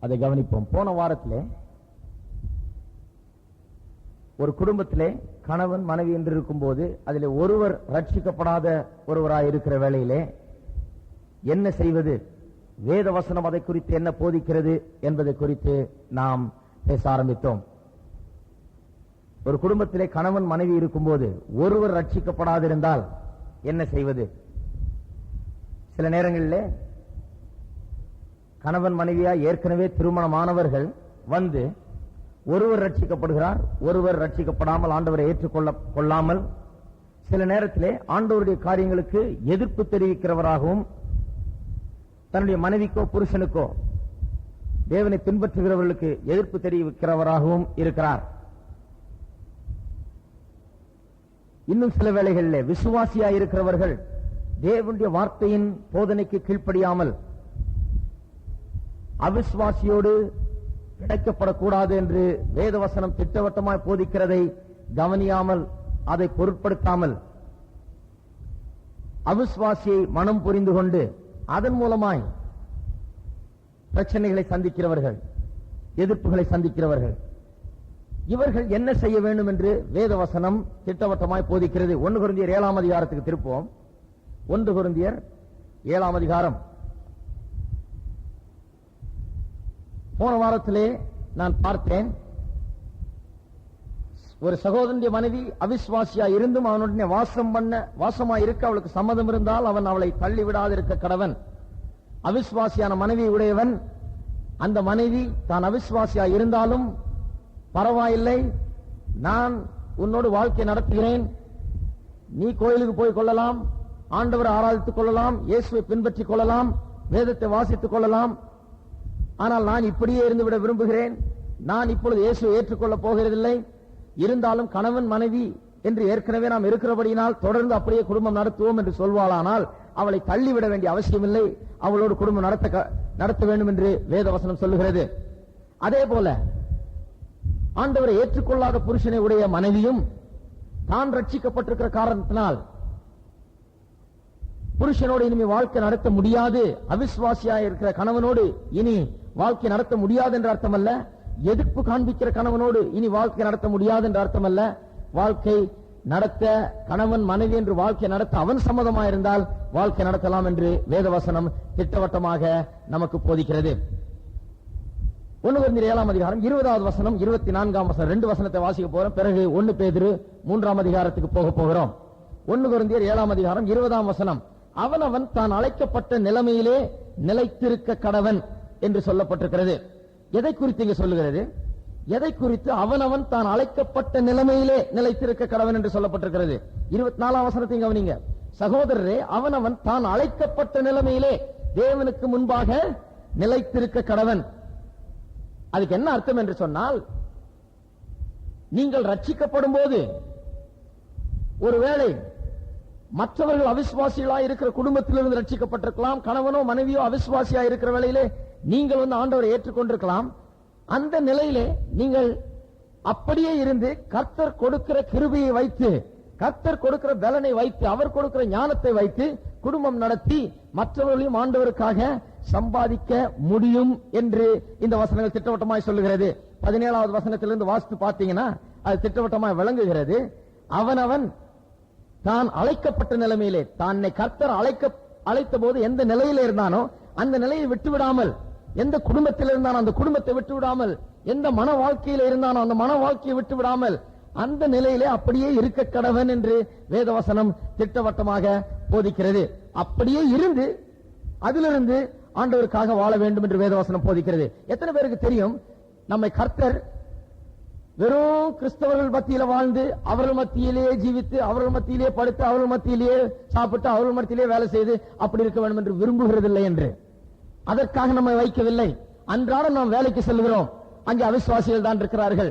அதை கவனிப்போம். போன வாரத்திலே ஒரு குடும்பத்திலே கணவன் மனைவி என்று இருக்கும் போது அதிலே ஒருவர் ரட்சிக்கப்படாத ஒருவராய் இருக்கிற வேளையிலே என்ன செய்வது, வேத வசனம் அதை குறித்து என்ன போதிக்கிறது என்பதை குறித்து நாம் பேச ஆரம்பித்தோம். ஒரு குடும்பத்திலே கணவன் மனைவி இருக்கும் போது ஒருவர் ரட்சிக்கப்படாதிருந்தால் என்ன செய்வது? சில நேரங்களிலே கணவன் மனைவியா ஏற்கனவே திருமணமானவர்கள் வந்து ஒருவர் ரட்சிக்கப்படுகிறார், ஒருவர் ரட்சிக்கப்படாமல் ஆண்டவரை ஏற்றுக்கொள்ளாமல் சில நேரத்திலே ஆண்டவருடைய காரியங்களுக்கு எதிர்ப்பு தெரிவிக்கிறவராகவும் தன்னுடைய மனைவிக்கோ புருஷனுக்கோ தேவனை பின்பற்றுகிறவர்களுக்கு எதிர்ப்பு தெரிவிக்கிறவராகவும் இருக்கிறார். இன்னும் சில வேளைகளிலே விசுவாசியாய் இருக்கிறவர்கள் தேவனுடைய வார்த்தையின் போதனைக்கு கீழ்ப்படியாமல் அவிசுவாசியோடு கிடைக்கப்படக்கூடாது என்று வேதவசனம் திட்டவட்டமாய் போதிக்கிறதை கவனியாமல் அதை பொருட்படுத்தாமல் அவிசுவாசியை மனம் புரிந்து கொண்டு அதன் மூலமாய் பிரச்சனைகளை சந்திக்கிறவர்கள், எதிர்ப்புகளை சந்திக்கிறவர்கள், இவர்கள் என்ன செய்ய வேண்டும் என்று வேதவசனம் திட்டவட்டமாய் போதிக்கிறது. 1 கொரிந்தியர் 7ஆம் அதிகாரத்துக்கு திருப்போம். 1 கொரிந்தியர் 7ஆம் அதிகாரம். போன வாரத்திலே நான் பார்த்தேன், ஒரு சகோதரனுடைய மனைவி அவிசுவாசியா இருந்தும் அவனுடைய வாசமா இருக்க அவளுக்கு சம்மதம் இருந்தால் அவன் அவளை தள்ளி விடாதிருக்க கடவன். அவிசுவாசியான மனைவி உடையவன் அந்த மனைவி தான் அவிசுவாசியா இருந்தாலும் பரவாயில்லை, நான் உன்னோடு வாழ்க்கை நடத்துகிறேன், நீ கோயிலுக்கு போய் கொள்ளலாம், ஆண்டவரை ஆராதித்துக் கொள்ளலாம், இயேசுவை பின்பற்றிக் கொள்ளலாம், வேதத்தை வாசித்துக் கொள்ளலாம், ஆனால் நான் இப்படியே இருந்துவிட விரும்புகிறேன், நான் இப்பொழுது இயேசுவை ஏற்றுக்கொள்ளப் போகிறதில்லை, இருந்தாலும் கணவன் மனைவி என்று ஏற்கனவே நாம் இருக்கிறபடியினால் தொடர்ந்து அப்படியே குடும்பம் நடத்துவோம் என்று சொல்வாளானால் அவளை தள்ளிவிட வேண்டிய அவசியமில்லை, அவளோடு குடும்பம் நடத்த வேண்டும் என்று வேதவசனம் சொல்லுகிறது. அதே போல ஆண்டவரை ஏற்றுக்கொள்ளாத புருஷனை உடைய மனைவியும் தான் ரட்சிக்கப்பட்டிருக்கிற காரணத்தினால் புருஷனோடு இனிமே வாழ்க்கை நடத்த முடியாது, அவிசுவாசியாக இருக்கிற கணவனோடு இனி வாழ்க்கை நடத்த முடியாது என்ற அர்த்தம் அல்ல, எதிர்ப்பு காண்பிக்கிற கணவனோடு இனி வாழ்க்கை நடத்த முடியாது என்ற அர்த்தம் அல்ல, வாழ்க்கை நடத்த கணவன் மனைவி என்று வாழ்க்கை நடத்த அவன் சம்மதமாயிருந்தால் வாழ்க்கை நடத்தலாம் என்று வேதவசனம் திட்டவட்டமாக நமக்கு போதிக்கிறது. 1 கொரிந்தியர் 7ஆம் அதிகாரம் 20வது வசனம் 24ஆம் வசனம் 2 வசனத்தை வாசிக்க போறோம். பிறகு 1 பேதுரு 3ஆம் அதிகாரத்துக்கு போக போகிறோம். 1 கொரிந்தியர் 7ஆம் அதிகாரம் 20ஆம் வசனம், அவனவன் தான் அழைக்கப்பட்ட நிலைமையிலே நிலைத்திருக்க கடவன் என்று சொல்லப்பட்டிருக்கிறது. எதை குறித்து இங்கு சொல்லுகிறது? எதை குறித்து அவனவன் தான் அழைக்கப்பட்ட நிலைமையிலே நிலைத்திருக்க கடவன் என்று சொல்லப்பட்டிருக்கிறது? 24ஆம் வசனத்தை கவனிங்க. சகோதரரே, அவனவன் தான் அழைக்கப்பட்ட நிலைமையிலே தேவனுக்கு முன்பாக நிலைத்திருக்க கடவன். அதுக்கு என்ன அர்த்தம் என்று சொன்னால், நீங்கள் ரட்சிக்கப்படும் போது ஒருவேளை மற்றவர்கள் அவிசுவாசிகளாய் இருக்கிற குடும்பத்திலிருந்து ரட்சிக்கப்பட்டிருக்கலாம், கணவனோ மனைவியோ அவிசுவாசியா இருக்கிற வேளையிலே நீங்கள் வந்து ஆண்டவரை ஏற்றுக்கொண்டிருக்கலாம். அந்த நிலையிலே நீங்கள் அப்படியே இருந்து கர்த்தர் கொடுக்கிற கிருபையை வைத்து, கர்த்தர் கொடுக்கிற பலனை வைத்து, அவர் கொடுக்கிற ஞானத்தை வைத்து குடும்பம் நடத்தி மற்றவர்களையும் ஆண்டவருக்காக சம்பாதிக்க முடியும் என்று இந்த வசனங்கள் திட்டவட்டமாய் சொல்லுகிறது. 17வது வசனத்திலிருந்து வாசித்து பார்த்தீங்கன்னா அது திட்டவட்டமாய் விளங்குகிறது. அவனவன் தான் அழைக்கப்பட்ட நிலைமையிலே, தன்னை கர்த்தர் அழைத்த போது எந்த நிலையில இருந்தானோ அந்த நிலையை விட்டுவிடாமல், எந்த குடும்பத்தில் இருந்தானோ அந்த குடும்பத்தை விட்டு விடாமல், எந்த மன வாழ்க்கையில இருந்தானோ அந்த மன வாழ்க்கையை விட்டு விடாமல் அந்த நிலையிலே அப்படியே இருக்க கடவன் என்று வேதவசனம் திட்டவட்டமாக போதிக்கிறது. அப்படியே இருந்து அதிலிருந்து ஆண்டவருக்காக வாழ வேண்டும் என்று வேதவசனம் போதிக்கிறது. எத்தனை பேருக்கு தெரியும், நம்மை கர்த்தர் வெறும் கிறிஸ்தவர்கள் மத்தியில வாழ்ந்து அவர்கள் மத்தியிலேயே ஜீவித்து அவர்கள் மத்தியிலேயே படுத்து அவர்கள் மத்தியிலேயே சாப்பிட்டு அவர்கள் மத்தியிலேயே வேலை செய்து அப்படி இருக்க வேண்டும் என்று விரும்புகிறதில்லை என்று, அதற்காக நம்மை வைக்கவில்லை. அன்றாடம் நாம் வேலைக்கு செல்கிறோம், அங்கே அவிசுவாசிகள் தான் இருக்கிறார்கள்.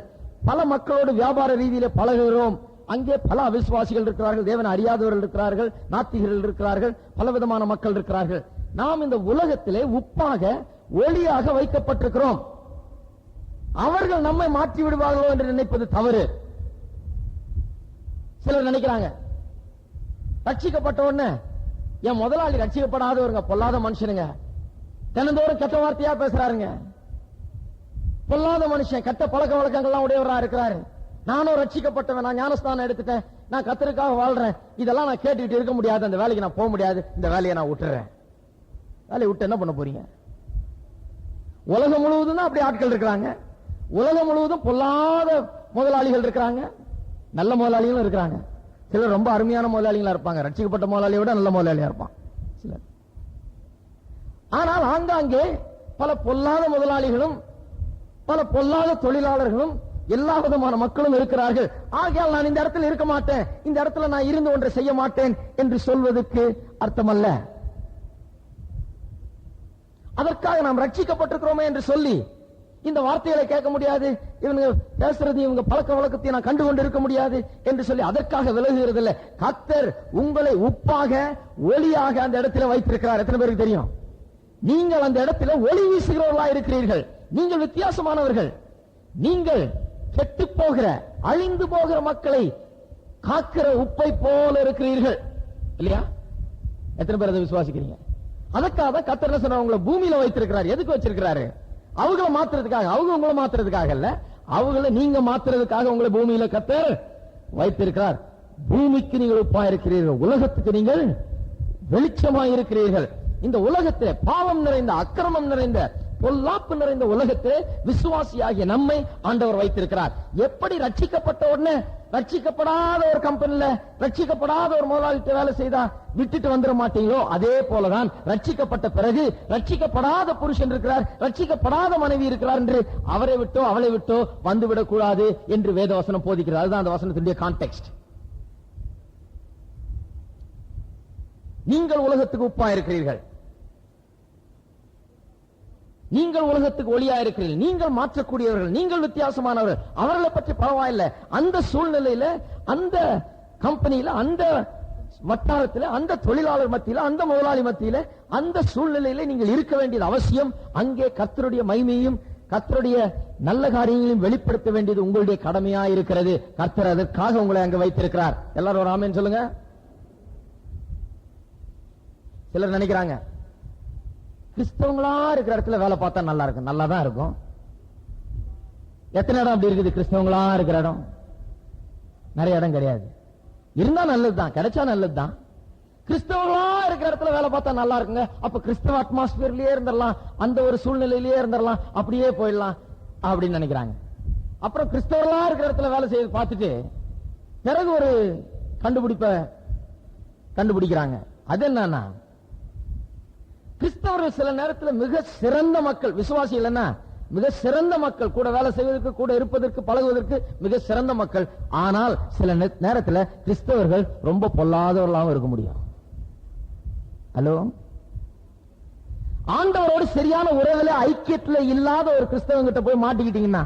பல மக்களோடு வியாபார ரீதியிலே பழகுகிறோம், அங்கே பல அவிசுவாசிகள் இருக்கிறார்கள், தேவனை அறியாதவர்கள் இருக்கிறார்கள், நாத்திகர்கள் இருக்கிறார்கள், பலவிதமான மக்கள் இருக்கிறார்கள். நாம் இந்த உலகத்திலே உப்பாக ஒளியாக வைக்கப்பட்டிருக்கிறோம். அவர்கள் நம்மை மாற்றி விடுவார்களோ என்று நினைப்பது தவறு. சிலர் நினைக்கிறாங்க, ரட்சிக்கப்பட்ட உடனே என் முதலாளி ரட்சிக்கப்படாதவருங்க, பொல்லாத மனுஷனுங்க, தினந்தோறும் கெட்ட வார்த்தையா பேசுறாருங்க, பொல்லாத மனுஷன், கெட்ட பழக்க வழக்கங்கள்லாம் உடையவரா இருக்கிறாரு. நானும் ரட்சிக்கப்பட்டவன், நான் ஞானஸ்தானம் எடுத்துட்டேன், நான் கர்த்தருக்காக வாழ்றேன், இதெல்லாம் நான் கேட்டுக்கிட்டு இருக்க முடியாது, அந்த வேலைக்கு நான் போக முடியாது, இந்த வேலையை நான் விட்டுறேன். வேலையை விட்டு என்ன பண்ண போறீங்க? உலகம் முழுவதும் தான் அப்படி ஆட்கள் இருக்கிறாங்க. உலகம் முழுவதும் பொல்லாத முதலாளிகள் இருக்கிறாங்க, நல்ல முதலாளிகளும் இருக்கிறாங்க. சிலர் ரொம்ப அருமையான முதலாளிகளா இருப்பாங்க, ரட்சிக்கப்பட்ட முதலாளியை விட நல்ல முதலாளியா இருப்பான் சிலர். ஆனால் ஆங்காங்கே பல பொல்லாத முதலாளிகளும் பல பொல்லாத தொழிலாளர்களும் எல்லா விதமான மக்களும் இருக்கிறார்கள். ஆகையால் நான் இந்த இடத்துல இருக்க மாட்டேன், இந்த இடத்துல நான் இருந்து ஒன்றை செய்ய மாட்டேன் என்று சொல்வதற்கு அர்த்தமல்ல. அதற்காக நாம் ரட்சிக்கப்பட்டிருக்கிறோமே என்று சொல்லி இந்த வார்த்தைகளை கேட்க முடியாது, இவங்க பேசுறது இவங்க பழக்க வழக்கத்தை நான் கண்டுகொண்டு இருக்க முடியாது என்று சொல்லி அதற்காக விலகுகிறது இல்லை. கர்த்தர் உங்களை உப்பாக ஒளியாக அந்த இடத்துல வைத்திருக்கிறார். எத்தனை பேருக்கு தெரியும்? நீங்கள் அந்த இடத்துல ஒளி வீசுகிறவர்களா இருக்கிறீர்கள். நீங்கள் வித்தியாசமானவர்கள். நீங்கள் கெட்டு போகிற அழிந்து போகிற மக்களை காக்கிற உப்பை போல இருக்கிறீர்கள் இல்லையா? எத்தனை பேர் அதை விசுவாசிக்கிறீங்க? அதற்காக கர்த்தர் என்ன சொன்னார்? உங்களை பூமியில வைத்திருக்கிறார். எதுக்கு வச்சிருக்கிறாரு? அவங்கள மாத்துறதுக்காக. அவங்க உங்களை மாத்துறதுக்காக இல்ல, அவங்கள நீங்க மாத்துறதுக்காக உங்களை பூமியில கர்த்தர் வைத்திருக்கிறார். பூமிக்கு நீங்கள் உப்பா இருக்கிறீர்கள், உலகத்துக்கு நீங்கள் வெளிச்சமாய் இருக்கிறீர்கள். இந்த உலகத்திலே பாவம் நிறைந்த, அக்கிரமம் நிறைந்த, பொல்லாப்பு நிறைந்த உலகத்திலே விசுவாசியாகிய நம்மை ஆண்டவர் வைத்திருக்கிறார். எப்படி ரட்சிக்கப்பட்ட உடனே ரட்சிக்கப்படாத ஒரு கம்பெனில ரட்சிக்கப்படாத ஒரு முதலாளிட்ட வேலை செய்தா விட்டுட்டு வந்துட மாட்டீங்களோ, அதே போலதான் ரட்சிக்கப்பட்ட பிறகு ரட்சிக்கப்படாத புருஷன் இருக்கிறார், ரட்சிக்கப்படாத மனைவி இருக்கிறார் என்று அவரை விட்டோ அவளை விட்டோ வந்துவிடக் கூடாது என்று வேதவசனம் போதிக்கிறது. அதுதான் அந்த வசனத்தினுடைய கான்டெக்ஸ்ட். நீங்கள் உலகத்துக்கு உப்பா இருக்கிறீர்கள், நீங்கள் உலகத்துக்கு ஒளியா இருக்கிறீர்கள், நீங்கள் மாற்றக்கூடியவர்கள், நீங்கள் வித்தியாசமானவர்கள். அவர்களை பற்றி பரவாயில்லை. அந்த சூழ்நிலையில, அந்த கம்பெனியில, அந்த வட்டாரத்தில், அந்த தொழிலாளர் மத்தியில, அந்த முதலாளி மத்தியில, அந்த சூழ்நிலையில நீங்கள் இருக்க வேண்டியது அவசியம். அங்கே கர்த்தருடைய மகிமையும் கர்த்தருடைய நல்ல காரியங்களையும் வெளிப்படுத்த வேண்டியது உங்களுடைய கடமையா இருக்கிறது. கர்த்தர் அதற்காக உங்களை அங்க வைத்திருக்கிறார். எல்லாரும் ஒரு ஆமென் சொல்லுங்க. சிலர் நினைக்கிறாங்க கிறிஸ்தவங்களா இருக்கிற இடத்துல வேலை பார்த்தா நல்லா இருக்கும். நல்லா தான் இருக்கும். எத்தனை இடம் அப்படி இருக்குது கிறிஸ்தவங்களா இருக்கிற இடம்? நிறைய இடம் கிடையாது. இருந்தா நல்லதுதான், கிடைச்சா நல்லதுதான். கிறிஸ்தவங்களா இருக்கிற இடத்துல வேலை பார்த்தா நல்லா இருக்குங்க. அப்ப கிறிஸ்தவ அட்மாஸ்பியர்லயே இருந்துடலாம், அந்த ஒரு சூழ்நிலையிலேயே இருந்துடலாம், அப்படியே போயிடலாம் அப்படின்னு நினைக்கிறாங்க. அப்புறம் கிறிஸ்தவங்களா இருக்கிற இடத்துல வேலை செய்து பார்த்துட்டு பிறகு ஒரு கண்டுபிடிக்கிறாங்க. அது என்னன்னா, கிறிஸ்தவர்கள் சில நேரத்தில் மிக சிறந்த மக்கள், விசுவாசிகள் என்ன மிக சிறந்த மக்கள், கூட வேலை செய்வதற்கு, கூட இருப்பதற்கு, பழகுவதற்கு மிக சிறந்த மக்கள். ஆனால் சில நேரத்தில் கிறிஸ்தவர்கள் ரொம்ப பொல்லாதவர்களாகவும் இருக்க முடியும். ஹலோ, ஆண்டவரோடு சரியான உறவுல ஐக்கியத்தில் இல்லாத ஒரு கிறிஸ்தவங்கிட்ட போய் மாட்டிக்கிட்டீங்கன்னா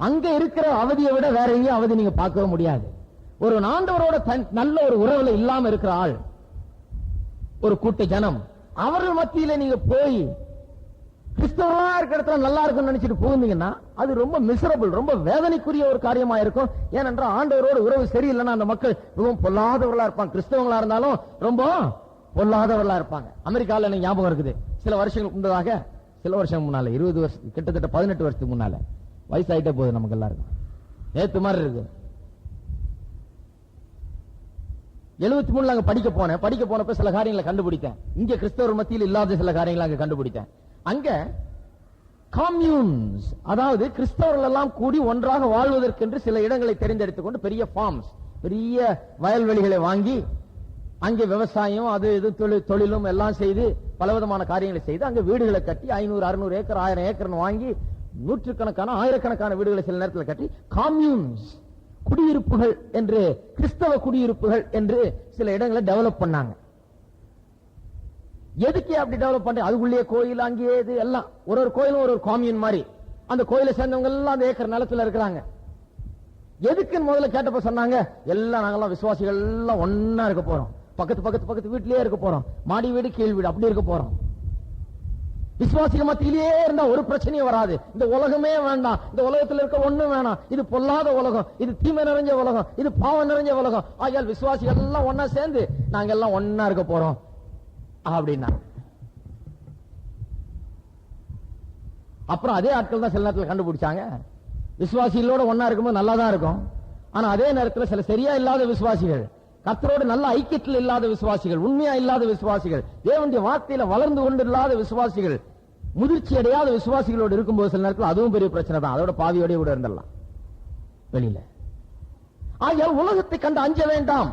அங்க இருக்கிற அவதியை விட வேற எங்கேயும் அவதி நீங்க பார்க்கவே முடியாது. ஒரு ஆண்டவரோட நல்ல ஒரு உறவுல இல்லாம இருக்கிற ஆள், ஒரு கூட்ட ஜனம், அவர்கள் மத்தியில நீங்க போய் கிறிஸ்தவா இருக்கிற இடத்துல நல்லா இருக்கும்னு நினைச்சிட்டு போயிருந்தீங்கன்னா அது ரொம்ப மிசரபிள், ரொம்ப வேதனைக்குரிய ஒரு காரியமா இருக்கும். ஏனென்றால் ஆண்டவரோட உறவு சரியில்லைன்னா அந்த மக்கள் மிகவும் பொல்லாதவர்களா இருப்பாங்க. கிறிஸ்தவங்களா இருந்தாலும் ரொம்ப பொல்லாதவர்களா இருப்பாங்க. அமெரிக்காவில் எனக்கு ஞாபகம் இருக்குது, சில வருஷங்களுக்கு முன்னதாக, சில வருஷம் முன்னால, 20 வருஷம், கிட்டத்தட்ட 18 வருஷத்துக்கு முன்னால, வயசாயிட்டே போகுது நமக்கு எல்லாருக்கும், நேத்து மாதிரி இருக்கு. 73 அங்க படிக்க போனப்ப சில காரியங்களை கண்டுபிடித்தேன். இங்க கிறிஸ்தவர் மத்தியில் இல்லாத சில காரியங்களை அங்க கண்டுபிடித்தேன். அங்க காம்யூன்ஸ், அதாவது கிறிஸ்தவர்கள் எல்லாம் கூடி ஒன்றாக வாழ்வதற்கென்று சில இடங்களை தெரிந்தெடுத்துக் கொண்டு பெரிய ஃபார்ம்ஸ், பெரிய வயல்வெளிகளை வாங்கி அங்கே விவசாயம் அது இது தொழிலும் எல்லாம் செய்து பலவிதமான காரியங்களை செய்து அங்க வீடுகளை கட்டி 500, 600 ஏக்கர், 1000 ஏக்கர் வாங்கி நூற்றுக்கணக்கான, ஆயிரக்கணக்கான வீடுகளை சில நேரத்தில் கட்டி காம்யூன்ஸ், குடியிருப்புகள் என்று, கிறிஸ்தவ குடியிருப்புகள் என்று சில இடங்களை டெவலப் பண்ணாங்க. எதுக்கு அப்படி டெவலப் பண்ற? அதுக்குள்ளேயே கோயில், அங்கேயே இது எல்லாம், ஒரு கோயிலும் ஒரு காம்யூன் மாதிரி. அந்த கோயிலை சேர்ந்தவங்க எல்லாம் அந்த ஏக்கர் நிலத்துல இருக்கிறாங்க. எதுக்குன்னு முதல்ல கேட்டப்ப சொன்னாங்க, எல்லாம் நாங்கெல்லாம் விசுவாசிகள் எல்லாம் ஒன்னா இருக்க போறோம், பக்கத்து வீட்டிலேயே இருக்க போறோம், மாடி வீடு கீழ் வீடு அப்படி இருக்க போறோம். விசுவாசிகள் மத்தியிலேயே இருந்தா ஒரு பிரச்சனையும் வராது, இந்த உலகமே வேண்டாம், இந்த உலகத்தில் இருக்க ஒண்ணும் வேணாம், இது பொல்லாத உலகம், இது தீமை நிறைஞ்ச உலகம், இது பாவம் நிறைஞ்ச உலகம், ஆகையால் விசுவாசிகள் எல்லாம் ஒன்னா சேர்ந்து நாங்க எல்லாம் ஒன்னா இருக்க போறோம் அப்படின்னா. அப்புறம் அதே ஆட்கள் தான் சில நேரத்தில் கண்டுபிடிச்சாங்க, விசுவாசிகளோட ஒன்னா இருக்கும்போது நல்லா தான் இருக்கும். ஆனா அதே நேரத்தில் சில சரியா இல்லாத விசுவாசிகள், கர்த்தரோடு நல்ல ஐக்கியத்தில் இல்லாத விசுவாசிகள், உண்மையா இல்லாத விசுவாசிகள், தேவனுடைய வார்த்தையில வளர்ந்து கொண்டு இல்லாத விசுவாசிகள், முதிர்ச்சி அடையாத விசுவாசிகளோடு இருக்கும்போது சில நேரத்தில் அதுவும் பெரிய பிரச்சனை தான். அதோட பாவியோட கூட இருந்துடலாம் வெளியில. ஆகையால் உலகத்தை கண்டு அஞ்ச வேண்டாம்.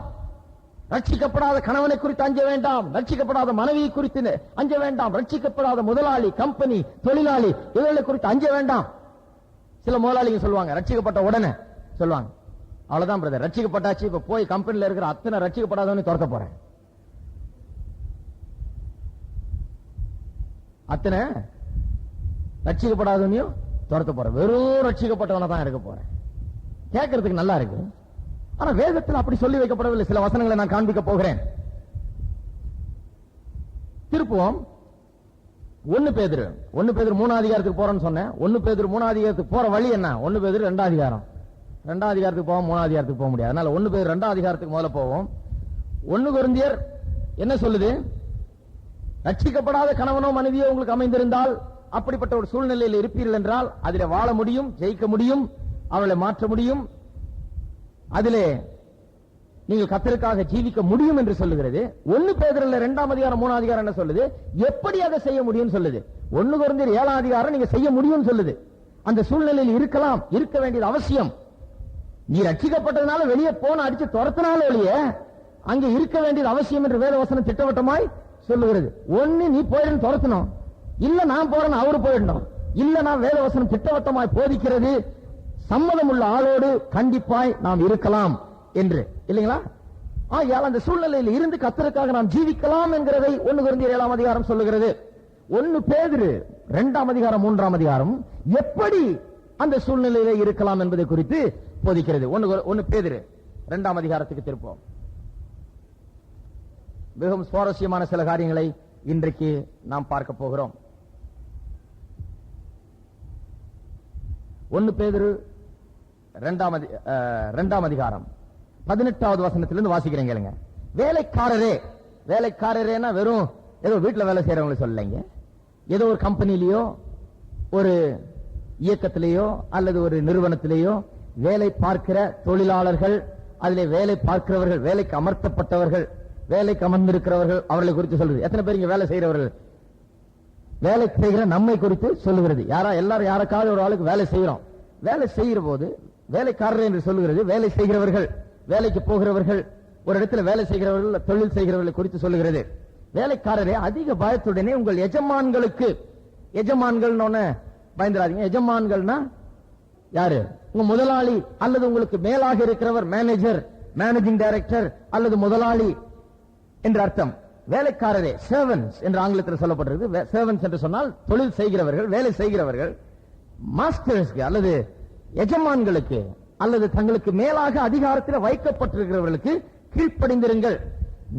ரட்சிக்கப்படாத கணவனை குறித்து அஞ்ச வேண்டாம், ரட்சிக்கப்படாத மனைவியை குறித்து அஞ்ச வேண்டாம், ரட்சிக்கப்படாத முதலாளி, கம்பெனி, தொழிலாளி இவர்களை குறித்து அஞ்ச வேண்டாம். சில முதலாளிங்க சொல்லுவாங்க, ரட்சிக்கப்பட்ட உடனே சொல்லுவாங்க, அவ்வளவுதான் பிரதர், ரட்சிக்கப்பட்டாச்சு, இப்ப போய் கம்பெனில இருக்கிற அத்தனை ரட்சிக்கப்படாதவனு துரத்த போறேன், அத்தனை ரட்சிக்கப்படாதவனையும் துரத்த போறேன், வெறும் ரட்சிக்கப்பட்டவனை தான் இருக்க போறேன். கேட்கறதுக்கு நல்லா இருக்கு, ஆனா வேதத்தில் அப்படி சொல்லி வைக்கப்படவில்லை. சில வசனங்களை நான் காண்பிக்க போகிறேன். திருப்புவோம் 1 பேதுரு 3 அதிகாரத்துக்கு போறேன்னு சொன்னேன். 1 பேதுரு 3 அதிகாரத்துக்கு போற வழி என்ன? 1 பேதுரு 2 அதிகாரம். 2 அதிகாரத்துக்கு போவோம், 3 அதிகாரத்துக்கு போக முடியாது. அதனால 1 பேதுரு 2 அதிகாரத்துக்கு முதல்ல போவோம். 1 கொரிந்தியர் என்ன சொல்லுது? ரட்சிக்கப்படாத கணவனோ மனைவியோ உங்களுக்கு அமைந்திருந்தால், அப்படிப்பட்ட ஒரு சூழ்நிலையில் இருப்பீர்கள் என்றால் அதிலே வாழ முடியும், ஜெயிக்க முடியும், அவளை மாற்ற முடியும், அதிலே நீங்கள் கர்த்தருக்காக ஜீவிக்க முடியும் என்று சொல்லுகிறது. 1 பேதுருல 2 அதிகாரம் 3 அதிகாரம் என்ன சொல்லுது? எப்படி அதை செய்ய முடியும் சொல்லுது. 1 கொரிந்தியர் 7 அதிகாரம் நீங்க செய்ய முடியும் சொல்லுது. அந்த சூழ்நிலையில் இருக்கலாம், இருக்க வேண்டியது அவசியம். நீ ரட்சிக்கப்பட்டதுனால வெளியே போன அடிச்சு துரத்தினால வெளியே அங்கே இருக்க வேண்டியது அவசியம் என்று வேதவசனம் திட்டவட்டமாய் சொல்லுகிறது. ஒன்னு நீ போயிடும் துரத்தணும், இல்ல நான் போறேன்னு அவரு போயிடணும், இல்ல நான் வேதவசனம் திட்டவட்டமாய் போதிக்கிறது சம்மதம் உள்ள ஆளோடு கண்டிப்பாய் நாம் இருக்கலாம் என்று, இல்லைங்களா? ஆகையால் அந்த சூழ்நிலையில் இருந்து கர்த்தருக்காக நாம் ஜீவிக்கலாம் என்கிறதை 1 கொரிந்தியர் 7 அதிகாரம் சொல்லுகிறது. 1 பேதுரு 2 அதிகாரம் 3 அதிகாரம் எப்படி அந்த சூழ்நிலையில இருக்கலாம் என்பதை குறித்து போதிக்கிறது. 1 பேதுரு 2 அதிகாரத்துக்கு திருப்போம். மிகவும் சுவாரஸ்யமான சில காரியங்களை இன்றைக்கு நாம் பார்க்க போகிறோம். 1 பேதுரு 2 அதிகாரம் 18வது வசனத்திலிருந்து வாசிக்கிறேன் கேளுங்க. வேலைக்காரரே, வேலைக்காரரேனா வெறும் ஏதோ வீட்டுல வேலை செய்யறவங்களை சொல்லலைங்க. ஏதோ ஒரு கம்பெனிலேயோ ஒரு இயக்கத்திலேயோ அல்லது ஒரு நிறுவனத்திலேயோ வேலை பார்க்கிற தொழிலாளர்கள், அதிலே வேலை பார்க்கிறவர்கள், வேலைக்கு அமர்த்தப்பட்டவர்கள், வேலைக்கு அமர்ந்திருக்கிறவர்கள், அவர்களை குறித்து சொல்லுது. எத்தனை பேர் இங்க வேலை செய்கிறவர்கள்? வேலை செய்கிற நம்மை குறித்து சொல்லுகிறது. எல்லாரும் யாருக்காவது ஒரு ஆளுக்கு வேலை செய்கிறோம். வேலை செய்கிற போது வேலைக்காரர் என்று சொல்லுகிறது. வேலை செய்கிறவர்கள், வேலைக்கு போகிறவர்கள், ஒரு இடத்துல வேலை செய்கிறவர்கள், தொழில் செய்கிறவர்களை குறித்து சொல்லுகிறது. வேலைக்காரரே அதிக பயத்துடனே உங்கள் எஜமான்களுக்கு, எஜமான்கள் பயந்துராதீங்க. எஜமான்கள்னா யாரு? உங்க முதலாளி அல்லது உங்களுக்கு மேலாக இருக்கிறவர், மேனேஜர், மேனேஜிங் டைரக்டர் அல்லது முதலாளி என்று அர்த்தம். வேலைக்காரரே, சர்வன்ஸ் என்று ஆங்கிலத்தில் சொல்லப்பட்டிருக்கு. சர்வன்ஸ் என்று சொன்னால் தொழில் செய்கிறவர்கள், வேலை செய்கிறவர்கள். மாஸ்டர்ஸ்க்கு அல்லது எஜமான்களுக்கு அல்லது தங்களுக்கு மேலாக அதிகாரத்தில் வைக்கப்பட்டிருக்கிறவர்களுக்கு கீழ்ப்படிந்திருங்கள்.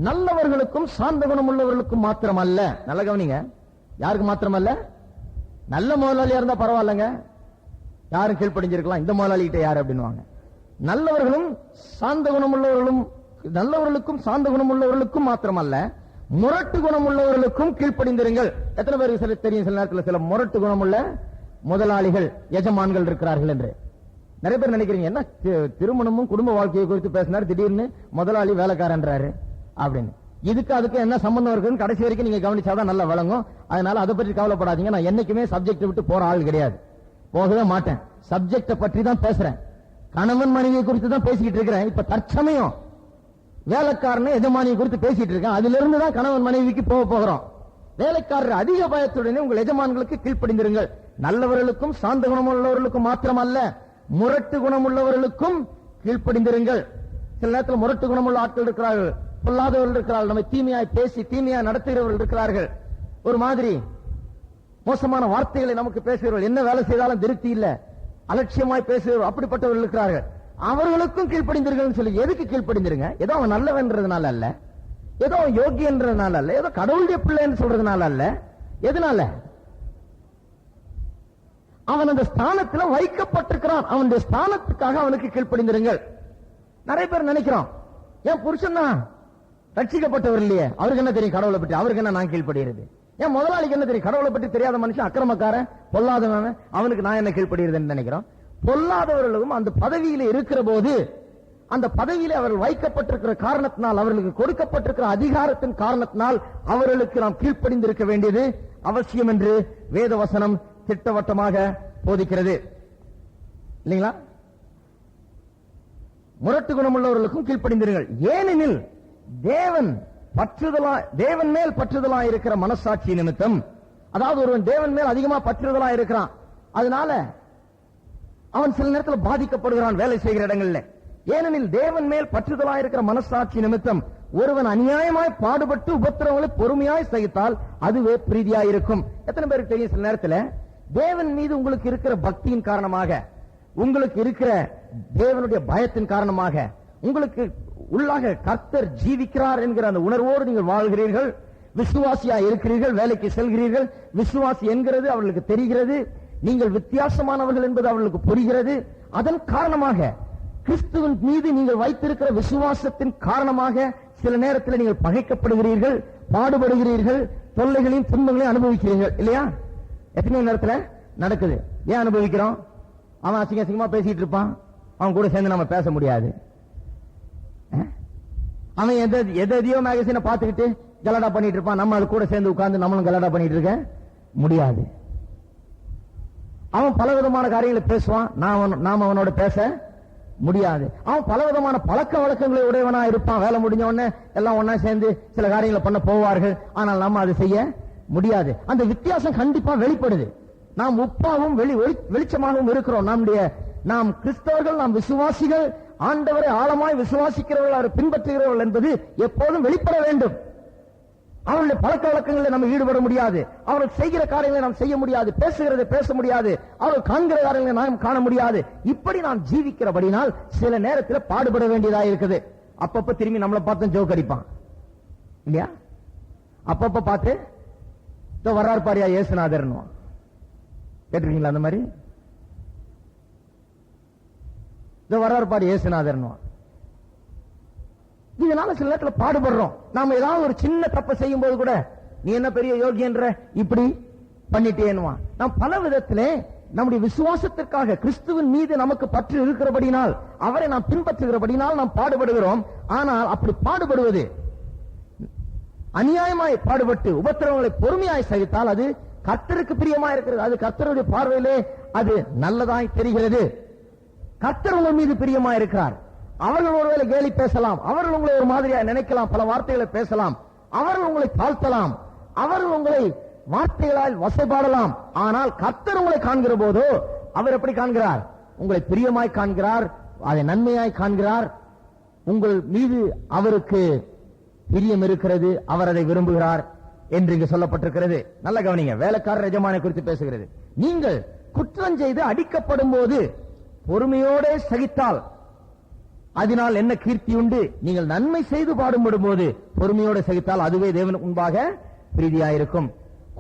நல்லவர்களுக்கும் சாந்த குணம் உள்ளவர்களுக்கும் மாத்திரமல்ல. நல்ல கவனிங்க, யாருக்கு மாத்திரமல்ல? நல்ல முதலாளியா இருந்தா பரவாயில்லங்க, யாரும் கீழ்ப்படிஞ்சிருக்கலாம். இந்த முதலாளி கிட்ட யாரு அப்படின்வாங்க. நல்லவர்களும் சாந்த குணம் உள்ளவர்களும், நல்லவர்களுக்கும் சாந்த குணம் உள்ளவர்களுக்கும் மாத்திரமல்ல, முரட்டு குணம் உள்ளவர்களுக்கும் கீழ்ப்படிந்திருங்கள். எத்தனை பேருக்கு தெரியும் சில நேரத்தில் சில முரட்டு குணம் உள்ள முதலாளிகள், எஜமான்கள் இருக்கிறார்கள் என்று? நிறைய பேர் நினைக்கிறீங்க, என்ன திருமணமும் குடும்ப வாழ்க்கையை குறித்து பேசினார், திடீர்னு முதலாளி வேலைக்காரன்றாரு அப்படின்னு. இதுக்கு அதுக்கு என்ன சம்பந்தம் இருக்குன்னு கடைசி வரைக்கும் நீங்க கவனிச்சாதான் நல்லா விளங்கும். அதனால அதை பற்றி கவலைப்படாதீங்க. நான் என்னைக்குமே சப்ஜெக்ட் விட்டு போற ஆள் கிடையாது, போகவே மாட்டேன். சப்ஜெக்ட பற்றி தான் பேசுறேன், கணவன் மனைவியை குறித்து தான் பேசிக்கிட்டு இருக்கிறேன். இப்ப தற்சமயம் வேலைக்காரனை எஜமானியை குறித்து பேசிட்டு இருக்கேன். அதுல இருந்து தான் கணவன் மனைவிக்கு போகிறோம். வேலைக்காரர் அதிக பயத்துடனே உங்கள் எஜமான்களுக்கு கீழ்ப்படிந்திருங்கள். நல்லவர்களுக்கும் சாந்த குணம் உள்ளவர்களுக்கும் மாத்திரமல்ல, முரட்டு குணம் உள்ளவர்களுக்கும் கீழ்ப்படிந்திருங்கள். சில நேரத்தில் முரட்டு குணமுள்ள ஆட்கள் இருக்கிறார்கள், பொல்லாதவர்கள் இருக்கிறார்கள், நம்மை தீமையாய் பேசி தீமையாய் நடத்துகிறவர்கள் இருக்கிறார்கள், ஒரு மாதிரி மோசமான வார்த்தைகளை நமக்கு பேசுகிறவர்கள், என்ன வேலை செய்தாலும் திருப்தி இல்ல, அலட்சியமாய் பேசுகிறவர்கள், அப்படிப்பட்டவர்கள் இருக்கிறார்கள். அவர்களுக்கும் கீழ்ப்படிந்தீர்கள் சொல்லி எதுக்கு கீழ்ப்படிந்திருங்க? ஏதோ அவன் நல்லவன்றதுனால அல்ல, ஏதோ அவன் யோகியன்றதுனால அல்ல, ஏதோ கடவுளுடைய பிள்ளைன்னு சொல்றதுனால அல்ல. எதனால? அவன் அந்த ஸ்தானத்தில் வைக்கப்பட்டிருக்கிறான். அவனுடைய ஸ்தானத்துக்காக அவனுக்கு கீழ்ப்படிந்திருங்கள். நிறைய பேர் நினைக்கிறோம், என் புருஷன் தான் ரட்சிக்கப்பட்டவர் இல்லையே, அவருக்கு என்ன தெரியும் கடவுளை பற்றி, அவருக்கு என்ன நான் கீழ்ப்படுகிறது? ஏன் முதலாளிக்கு என்ன தெரியும்? கடவுளை பற்றி தெரியாத மனுஷன், அக்கிரமக்காரன், பொல்லாதவன், அவனுக்கு நான் என்ன கீழ்ப்படுகிறதுன்னு நினைக்கிறோம். பொல்லாதவர்களும் அந்த பதவியில இருக்கிற போது, அந்த பதவியில அவர்கள் வைக்கப்பட்டிருக்கிற காரணத்தினால், அவர்களுக்கு கொடுக்கப்பட்டிருக்கிற அதிகாரத்தின் காரணத்தினால் அவர்களுக்கு நாம் கீழ்ப்படிந்திருக்க வேண்டியது அவசியம் என்று வேத வசனம் திட்டவட்டமாக போதிக்கிறது. இல்லைங்களா? முரட்டு குணமுள்ளவர்களுக்கும் கீழ்ப்படிந்திருங்கள். ஏனெனில் தேவன் மேல் பற்றுதலா இருக்கிற மனசாட்சி நிமித்தம், அதாவது ஒருவன் தேவன் மேல் அதிகமா பற்றுதலா இருக்கிறான், அதனால அவன் சில நேரத்தில் பாதிக்கப்படுகிறான் வேலை செய்கிற இடங்கள்ல. ஏனெனில் தேவன் மேல் பற்றுதலா இருக்கிற மனசாட்சி நிமித்தம் ஒருவன் அநியாயமாய் பாடுபட்டு உபத்திரவங்களை பொறுமையாய் சகித்தால் அதுவே பிரீதியாயிருக்கும். எத்தனை பேருக்கு தெரியும்? சில நேரத்தில் தேவன் மீது உங்களுக்கு இருக்கிற பக்தியின் காரணமாக, உங்களுக்கு இருக்கிற தேவனுடைய பயத்தின் காரணமாக, உங்களுக்கு உள்ளாக கர்த்தர் ஜீவிக்கிறார் என்கிற அந்த உணர்வோடு நீங்கள் வாழ்கிறீர்கள், விசுவாசியா இருக்கிறீர்கள், வேலைக்கு செல்கிறீர்கள், விசுவாசி என்கிறது அவர்களுக்கு தெரிகிறது, நீங்கள் வித்தியாசமானவர்கள் என்பது அவர்களுக்கு புரிகிறது. அதன் காரணமாக, கிறிஸ்துவின் மீது நீங்கள் வைத்திருக்கிற விசுவாசத்தின் காரணமாக சில நேரத்தில் நீங்கள் பகைக்கப்படுகிறீர்கள், பாடுபடுகிறீர்கள், தொல்லைகளையும் துன்பங்களையும் அனுபவிக்கிறீர்கள். இல்லையா? எத்தனை நேரத்தில் நடக்குது. ஏன் அனுபவிக்கிறோம்? அவன் அசிங்கமா பேசிட்டு இருப்பான், அவன் கூட சேர்ந்து நம்ம பேச முடியாது. அவன் எதையோ மேகசினை பார்த்துக்கிட்டு கலாடா பண்ணிட்டு இருப்பான், நம்ம அது கூட சேர்ந்து உட்கார்ந்து நம்மளும் கலாடா பண்ணிட்டு இருக்க முடியாது. அவன் பலவிதமான காரியங்களை பேசுவான், நாம அவனோட பேச முடியாது. அவன் பலவிதமான பழக்க வழக்கங்களை உடையவனா இருப்பான். வேலை முடிஞ்ச உடனே எல்லாம் ஒன்னா சேர்ந்து சில காரியங்களை பண்ண போவார்கள், ஆனால் நம்ம அதை செய்ய முடியாது. அந்த வித்தியாசம் கண்டிப்பா வெளிப்படுது. நாம் உப்பாகவும் வெளிச்சமாகவும் இருக்கிறோம். நாம் கிறிஸ்தவர்கள், நாம் விசுவாசிகள், ஆண்டவரை ஆழமாய் விசுவாசிக்கிறவர்கள், அவரை பின்பற்றுகிறவர்கள் என்பது எப்போதும் வெளிப்பட வேண்டும். அவருடைய பழக்க வழக்கங்களில் நம்ம ஈடுபட முடியாது, அவர்கள் செய்கிற காரியங்களை நாம் செய்ய முடியாது, பேசுகிறதை பேச முடியாது, அவர்கள் காண்கிற காரியங்களை நாம் காண முடியாது. இப்படி நாம் ஜீவிக்கிறபடினால் சில நேரத்தில் பாடுபட வேண்டியதாக இருக்குது. அப்பப்ப திரும்பி நம்மளை பார்த்து ஜோக் அடிப்பான் இல்லையா? அப்பப்ப பார்த்து வர்றாரு பாரியா இயேசுநாதர் கேட்டிருக்கீங்களா? அந்த மாதிரி வர்றாரு பாரு இயேசுநாதர். இதனால சில நேரத்தில் பாடுபடுறோம். நாம ஏதாவது ஒரு சின்ன தப்பை செய்யும் போது கூட நீ என்ன பெரிய யோகியன்ற இப்படி பண்ணிட்டேன்னுவான். நாம் பல விதத்திலே நம்முடைய விசுவாசத்திற்காக கிறிஸ்துவின் மீது நமக்கு பற்று இருக்கிறபடினால், அவரை நாம் பின்பற்றுகிறபடினால் நாம் பாடுபடுகிறோம். ஆனால் அப்படி பாடுபடுவது, அநியாயமாய் பாடுபட்டு உபத்திரவங்களை பொறுமையாய் சகித்தால் அது கர்த்தருக்கு பிரியமா இருக்கிறது. அது கர்த்தருடைய பார்வையிலே அது நல்லதாய் தெரிகிறது. கர்த்தர் உங்கள் மீது பிரியமா இருக்கிறார். அவர்கள் ஒருவேளை கேலி பேசலாம், அவர்கள் உங்களை ஒரு மாதிரியா நினைக்கலாம், பல வார்த்தைகளை பேசலாம், அவர்கள் உங்களை தாழ்த்தலாம், அவர்கள் உங்களை வார்த்தைகளால் வசைபாடலாம். ஆனால் கர்த்தர் உங்களை காண்கிற போதோ அவர் எப்படி காண்கிறார்? உங்களை பிரியமாய் காண்கிறார், அதை நன்மையாய் காண்கிறார். உங்கள் மீது அவருக்கு பிரியம் இருக்கிறது, அவர் அதை விரும்புகிறார் என்று இங்கு சொல்லப்பட்டிருக்கிறது. நல்ல கவனிங்க, வேலைக்காரர் எஜமானை குறித்து பேசுகிறது. நீங்கள் குற்றம் செய்து அடிக்கப்படும் போது பொறுமையோட சகித்தால் அதனால் என்ன கீர்த்தி உண்டு? நீங்கள் நன்மை செய்து பாடுபடும் போது பொறுமையோடு சகித்தால் அதுவே தேவனுக்கு முன்பாக பிரீதியாயிருக்கும்.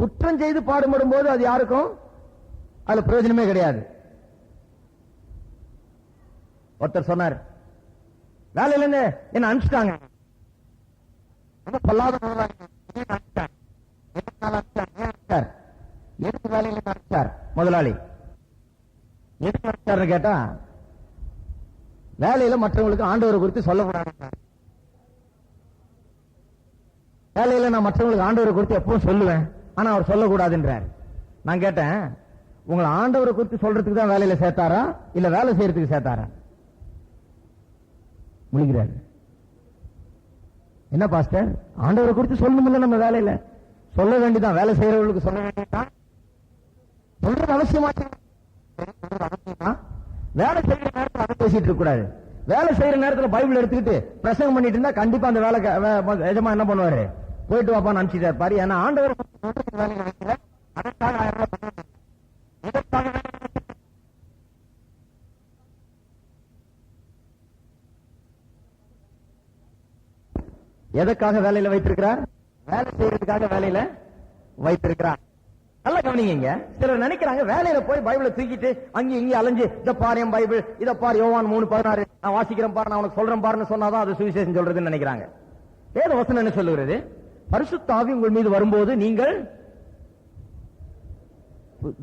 குற்றம் செய்து பாடுபடும் போது அது யாருக்கும் அதுல பிரயோஜனமே கிடையாது. ஒருத்தர் சொன்னார், வேலையில இருந்து என்ன அனுப்பிச்சிட்டாங்க, எதுக்கு வேலையில அனுப்பிச்சார் முதலாளி? எதுக்கு அனுப்பிச்சார் கேட்டா, வேலையில மற்றவங்களுக்கு ஆண்டவரை குறித்து சொல்லக்கூடாது. வேலையில நான் மற்றவங்களுக்கு ஆண்டவரை குறித்து எப்பவும் சொல்லுவேன், ஆனா அவர் சொல்லக்கூடாதுன்றார். நான் கேட்டேன், உங்களை ஆண்டவரை குறித்து சொல்றதுக்கு தான் வேலையில சேர்த்தாரா இல்ல வேலை செய்யறதுக்கு சேர்த்தாரா? முடிக்கிறாரு. என்ன பாஸ்டர், ஆண்டவரை குறித்து சொல்லணும்ல, நம்ம வேலையில சொல்ல வேண்டியதான், வேலை செய்யறவர்களுக்கு சொல்ல வேண்டியதான், சொல்றது அவசியமா. வேலை செய்யற நேரத்தில் அதை பேசிட்டு இருக்க கூடாது. வேலை செய்யற நேரத்தில் பைபிள் எடுத்துக்கிட்டு பிரசங்கம் பண்ணிட்டு இருந்தா கண்டிப்பா அந்த வேலை எஜமா என்ன பண்ணுவாரு? போயிட்டு வாப்பான்னு அனுப்பிச்சிட்டு இருப்பாரு. ஏன்னா ஆண்டவர் எதற்காக வேலையில வைத்திருக்கிறார்? வேலை செய்யறதுக்காக வேலையில வைத்திருக்கிறார். நல்லா கவனிங்க. சிலர் நினைக்கிறாங்க வேலையில போய் பைபிளை தூக்கிட்டு அங்க இங்க அலைஞ்சு, இத பாரு என் பைபிள், இத பாரு யோவான் 3:16 நான் வாசிக்கிறேன் பாரு, நான் உனக்கு சொல்றேன் பாருன்னு சொன்னாதான் அது சுவிசேஷம் சொல்றதுன்னு நினைக்கிறாங்க. வேத வசனம் என்ன சொல்லுகிறது? பரிசுத்த ஆவி உங்கள் மீது வரும்போது நீங்கள்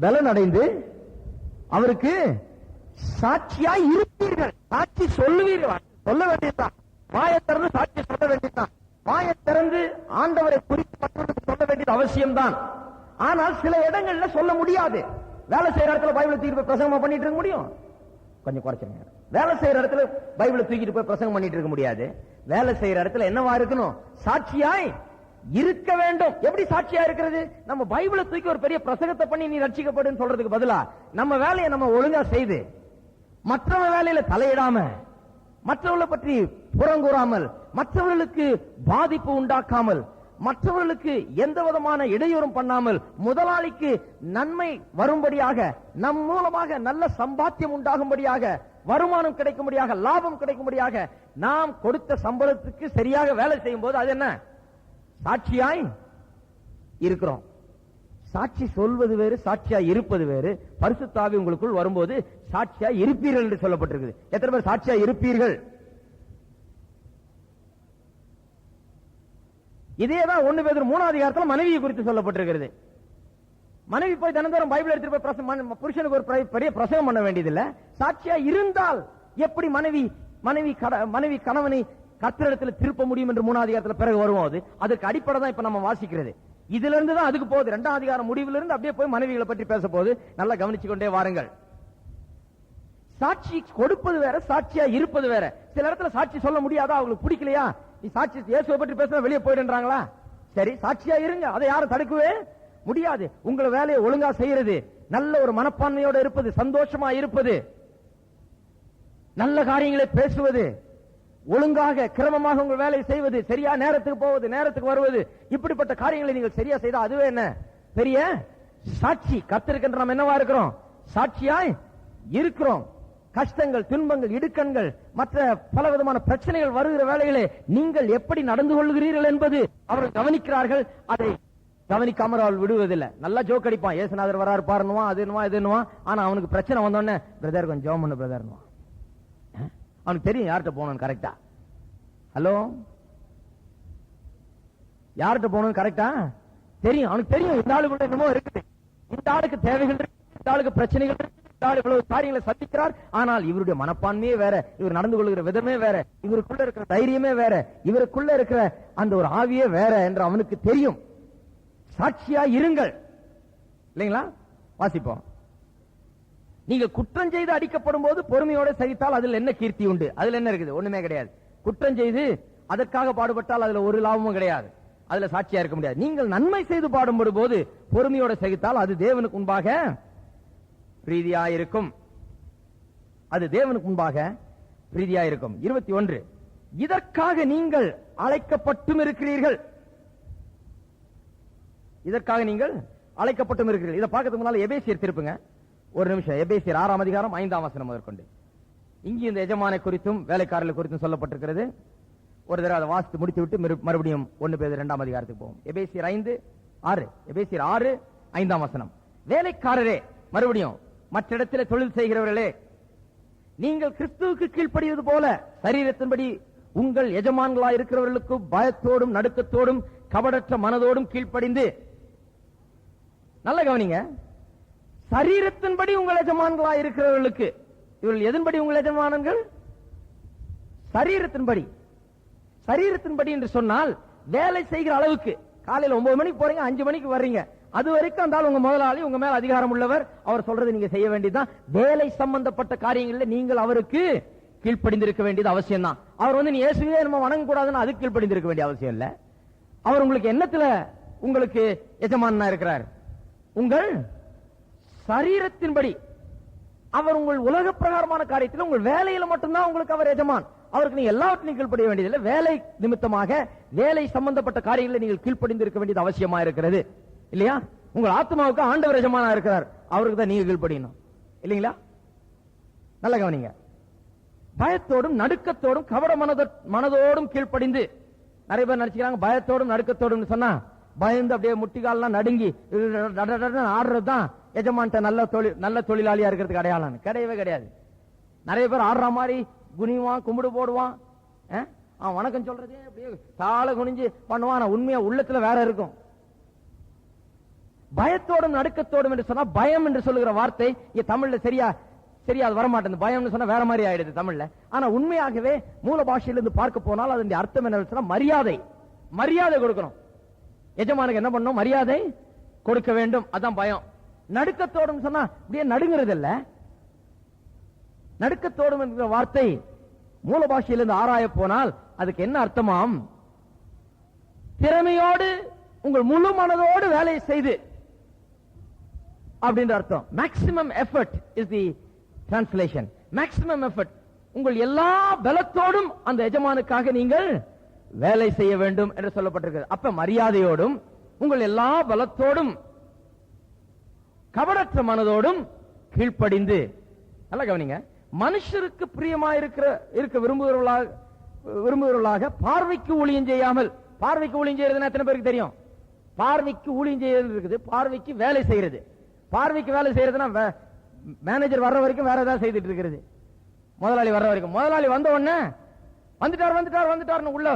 பலன் அடைந்து அவருக்கு சாட்சியாய் இருப்பீர்கள். சாட்சி சொல்லுவீர்கள். சொல்ல வேண்டியதுதான். வாயை திறந்து சாட்சி சொல்ல வேண்டியதுதான். வாயை திறந்து ஆண்டவரை குறித்து மற்றவர்களுக்கு சொல்ல வேண்டியது அவசியம்தான். ஆனால் சில இடங்கள்ல சொல்ல முடியாது. வேலை செய்யற இடத்துல பைபிளை தூக்கிட்டு போய் பிரசங்கம் பண்ணிட்டு இருக்க முடியும்? கொஞ்சம் குறைச்சிருங்க. வேலை செய்யற இடத்துல பைபிளை தூக்கிட்டு போய் பிரசங்கம் பண்ணிட்டு இருக்க முடியாது. வேலை செய்யற இடத்துல என்னவா இருக்கணும்? சாட்சியாய் இருக்க வேண்டும். எப்படி சாட்சியா இருக்கிறது? நம்ம பைபிளை தூக்கி ஒரு பெரிய பிரசங்கத்தை பண்ணி நீ ரட்சிக்கப்படுன்னு சொல்றதுக்கு பதிலா நம்ம வேலையை நம்ம ஒழுங்கா செய்து மற்றவங்க வேலையில தலையிடாம, மற்றவர்களை பற்றி புறங்கூறாமல், மற்றவர்களுக்கு பாதிப்பு உண்டாக்காமல், மற்றவர்களுக்கு எந்த விதமான இடையூறும் பண்ணாமல், முதலாளிக்கு நன்மை வரும்படியாக, நம் மூலமாக நல்ல சம்பாத்தியம் உண்டாகும்படியாக, வருமானம் கிடைக்கும்படியாக, லாபம் கிடைக்கும்படியாக நாம் கொடுத்த சம்பளத்துக்கு சரியாக வேலை செய்யும் போது அது என்ன? சாட்சியாய் இருக்கிறோம். சாட்சி சொல்வது வேறு, சாட்சியாய் இருப்பது வேறு. பரிசுத்த ஆவி உங்களுக்குள் வரும்போது சாட்சியாய் இருப்பீர்கள் என்று சொல்லப்பட்டிருக்குது. எத்தனை பேர் சாட்சியாய் இருப்பீர்கள்? இதேதான் 1 பேதுரு 3ஆம் அதிகாரத்தில் மனைவியை குறித்து சொல்லப்பட்டிருக்கிறது. மனைவி போய் தினந்தோறும் பைபிள் எடுத்துட்டு போய் புருஷனுக்கு ஒரு பெரிய பிரசங்கம் பண்ண வேண்டியதில்லை. சாட்சியா இருந்தால் எப்படி மனைவி கணவனை கர்த்தரிடத்தில் திருப்ப முடியும் என்று 3ஆம் அதிகாரத்தில் பிறகு வருவோம். அதுக்கு அடிப்படை தான் இப்ப நம்ம வாசிக்கிறது. இதுல இருந்து தான் அதுக்கு போகுது. 2ஆம் அதிகாரம் முடிவிலிருந்து அப்படியே போய் மனைவிகளை பற்றி பேச போது. நல்லா கவனிச்சு கொண்டே வாருங்கள். சாட்சி கொடுப்பது வேற, சாட்சியா இருப்பது வேற. சில இடத்துல சாட்சி சொல்ல முடியாதா? அவங்களுக்கு பிடிக்கலையா? நீ சாட்சி இயேசுவை பற்றி பேசினா வெளியே போயிடுன்றாங்களா? சரி, சாட்சியா இருங்க. அதை யாரும் தடுக்கவே முடியாது. உங்களை வேலையை ஒழுங்கா செய்யறது, நல்ல ஒரு மனப்பான்மையோட இருப்பது, சந்தோஷமா இருப்பது, நல்ல காரியங்களை பேசுவது, ஒழுங்காக கிரமமாக உங்கள் வேலையை செய்வது, சரியா நேரத்துக்கு போவது, நேரத்துக்கு வருவது, இப்படிப்பட்ட காரியங்களை நீங்கள் சரியா செய்தா அதுவே என்ன பெரிய சாட்சி. கர்த்தருக்கு நாம் என்னவா இருக்கிறோம்? சாட்சியாய் இருக்கிறோம். கஷ்டங்கள், துன்பங்கள், இடுக்கண்கள், மற்ற பல விதமான பிரச்சனைகள் வருகிற வேளையிலே நீங்கள் எப்படி நடந்து கொள்கிறீர்கள் என்பது அவர்கள் கவனிக்கிறார்கள். அதை கவனிக்காமல் அவள் விடுவதில்லை. நல்லா ஜோக் அடிப்பான். ஏசுநாதர் வராரு பாருன்னுவான், அது என்னவா இது என்னவா. ஆனா அவனுக்கு பிரச்சனை வந்தோடனே, பிரதர் கொஞ்சம் ஜெபம் பண்ணு பிரதர். அவனுக்கு தெரியும் யார்கிட்ட போகணும் கரெக்டா. ஹலோ, யார்கிட்ட போகணும் கரெக்டா தெரியும். அவனுக்கு தெரியும் இந்த ஆளுக்குள்ள என்னமோ இருக்குது, இந்த ஆளுக்கு தேவைகள் இருக்கு, இந்த ஆளுக்கு பிரச்சனைகள் இருக்கு, இந்த ஆளு இவ்வளவு காரியங்களை சந்திக்கிறார். ஆனால் இவருடைய மனப்பான்மையே வேற, இவர் நடந்து கொள்கிற விதமே வேற, இவருக்குள்ள இருக்கிற தைரியமே வேற, இவருக்குள்ள இருக்கிற அந்த ஒரு ஆவியே வேற என்று அவனுக்கு தெரியும். சாட்சியா இருங்கள். இல்லைங்களா? வாசிப்போம். நீங்க குற்றம் செய்து அடிக்கப்படும் போது பொறுமையோட சகித்தால் அதில் என்ன கீர்த்தி உண்டு? அதுல என்ன இருக்குது? ஒண்ணுமே கிடையாது. குற்றம் செய்து அதற்காக பாடுபட்டால் அதுல ஒரு லாபமும் கிடையாது. அதுல சாட்சியா இருக்க முடியாது. நீங்கள் நன்மை செய்து பாடுபடும் போது பொறுமையோட சகித்தால் அது தேவனுக்கு முன்பாக பிரீதியாயிருக்கும். அது தேவனுக்கு முன்பாக பிரீதியாயிருக்கும். 21. இதற்காக நீங்கள் அழைக்கப்பட்டும் இருக்கிறீர்கள். இதற்காக நீங்கள் அழைக்கப்பட்டும் இருக்கிறீர்கள். இதை பார்க்கறதுக்கு முன்னால எபேசியர் திருப்புங்க ஒரு நிமிஷம். எபேசியர் 6ஆம் அதிகாரம் 5ஆம் வசனம் முதற்கொண்டு இங்கே இந்த எஜமானை குறித்தும் வேலைக்காரர்கள் குறித்தும் சொல்லப்பட்டிருக்கிறது. ஒரு தடவை அதை வாசித்து முடித்து விட்டு மறுபடியும் 1 பேதுரு 2ஆம் அதிகாரத்துக்கு போவோம். எபேசியர் 5:6. எபேசியர் 6:5ஆம் வசனம். வேலைக்காரரே, மறுபடியும் மற்ற இடத்துல தொழில் செய்கிறவர்களே, நீங்கள் கிறிஸ்துவுக்கு கீழ்ப்படிவது போல சரீரத்தின்படி உங்கள் எஜமான்களாய் இருக்கிறவர்களுக்கு பயத்தோடும் நடுக்கத்தோடும் கபடற்ற மனதோடும் கீழ்ப்படிந்து. நல்ல கவனிங்க. சரீரத்தின்படி உங்கள் எஜமான்களாய் இருக்கிறவர்களுக்கு. இவர்கள் எதன்படி உங்கள் எஜமானங்கள்? சரீரத்தின்படி. சரீரத்தின்படி என்று சொன்னால் வேலை செய்கிற அளவுக்கு. காலையில் 9 மணிக்கு போறீங்க, 5 மணிக்கு வர்றீங்க, அது வரைக்கும் அந்த உங்க முதலாளி, உங்க மேல அதிகாரம் உள்ளவர், அவர் சொல்றது நீங்க செய்ய வேண்டியதுதான். வேலை சம்பந்தப்பட்ட காரியங்களில் நீங்கள் அவருக்கு கீழ்ப்படிந்திருக்க வேண்டியது அவசியம் தான். அவர் நீ இயேசுவே நம்ம வணங்க கூடாதுன்னு அதுக்கு கீழ்ப்படிந்திருக்க வேண்டிய அவசியம் இல்ல. அவர் உங்களுக்கு என்னத்துல உங்களுக்கு எஜமானா இருக்கிறார்? உங்கள் சரீரத்தின்படி. அவர் உங்கள் உலக பிரகாரமான காரியத்தில் உங்கள் வேலையில மட்டும்தான் உங்களுக்கு அவர் எஜமான். அவருக்கு நீங்க எல்லாவற்றையும் கீழ்ப்படிய வேண்டியதில்லை. வேலை நிமித்தமாக வேலை சம்பந்தப்பட்ட காரியங்களில் நீங்கள் கீழ்ப்படிந்திருக்க வேண்டியது அவசியமா இருக்கிறது. இல்லையா? உங்கள் ஆத்மாவுக்கு ஆண்டவர் எஜமானா இருக்கிறார், அவருக்கு தான் நீங்க கீழ்ப்படியணும். இல்லைங்களா? நல்ல கவனிங்க. பயத்தோடும் நடுக்கத்தோடும் கபட மனதோடும் கீழ்ப்படிந்து. நிறைய பேர் நினைச்சுக்கிறாங்க பயத்தோடும் நடுக்கத்தோடும் சொன்னா பயந்து அப்படியே முட்டிகால்லாம் நடுங்கி ஆடுறதுதான் எஜமான்ட்ட நல்ல தொழிலாளியா இருக்கிறதுக்கு அடையாளம். கிடையவே கிடையாது. நிறைய பேர் ஆடுற மாதிரி குனிவான், கும்பிடு போடுவான், வணக்கம் சொல்றதே அப்படியே தாள குனிஞ்சு பண்ணுவான். உண்மையா உள்ளத்துல வேற இருக்கும். பயத்தோடும் நடுக்கத்தோடும் என்று சொன்னா, பயம் என்று சொல்லுகிற வார்த்தை இங்க தமிழ்ல சரியா அது வரமாட்டேன். பயம்னு சொன்னா வேற மாதிரி ஆயிடுது தமிழ்ல. ஆனா உண்மையாகவே மூல பாஷையிலிருந்து பார்க்க போனால் அதனுடைய அர்த்தம் என்ன சொன்னா, மரியாதை கொடுக்கணும். எஜமானுக்கு என்ன பண்ணணும்? மரியாதை கொடுக்க வேண்டும். அதான் பயம். நடுக்கத்தோடும் சொன்னா அப்படியே நடுங்கிறது இல்ல. நடுக்கத்தோடும் என்கிற வார்த்தை மூல பாஷையிலிருந்து ஆராய போனால் அதுக்கு என்ன அர்த்தமாம்? திறமையோடு உங்கள் முழு மனதோடு வேலையை செய்து அப்படின்ற அர்த்தம். Maximum effort is the translation. Maximum effort, உங்கள் எல்லா பலத்தோடும் அந்த எஜமானுக்காக நீங்கள் வேலை செய்ய வேண்டும் என்று சொல்லப்பட்டிருக்கிறது. அப்ப மரியாதையோடும் உங்கள் எல்லா பலத்தோடும் கபடற்ற மனதோடும் கீழ்ப்படிந்து. நல்லா கவனிங்க. மனுஷருக்கு பிரியமா இருக்க விரும்புகிறவர்களாக பார்வைக்கு ஊழியம் செய்யாமல். பார்வைக்கு ஊழியம் செய்யறதுன்னா எத்தனை பேருக்கு தெரியும்? பார்வைக்கு ஊழியம் செய்யறது இருக்குது, பார்வைக்கு வேலை செய்யறது. பார்வைக்கு வேலை செய்யறதுன்னா மேனேஜர் வர்ற வரைக்கும் வேற ஏதாவது செய்துட்டு இருக்கிறது. முதலாளி வர்ற வரைக்கும். முதலாளி வந்த உடனே வந்துட்டார் உள்ள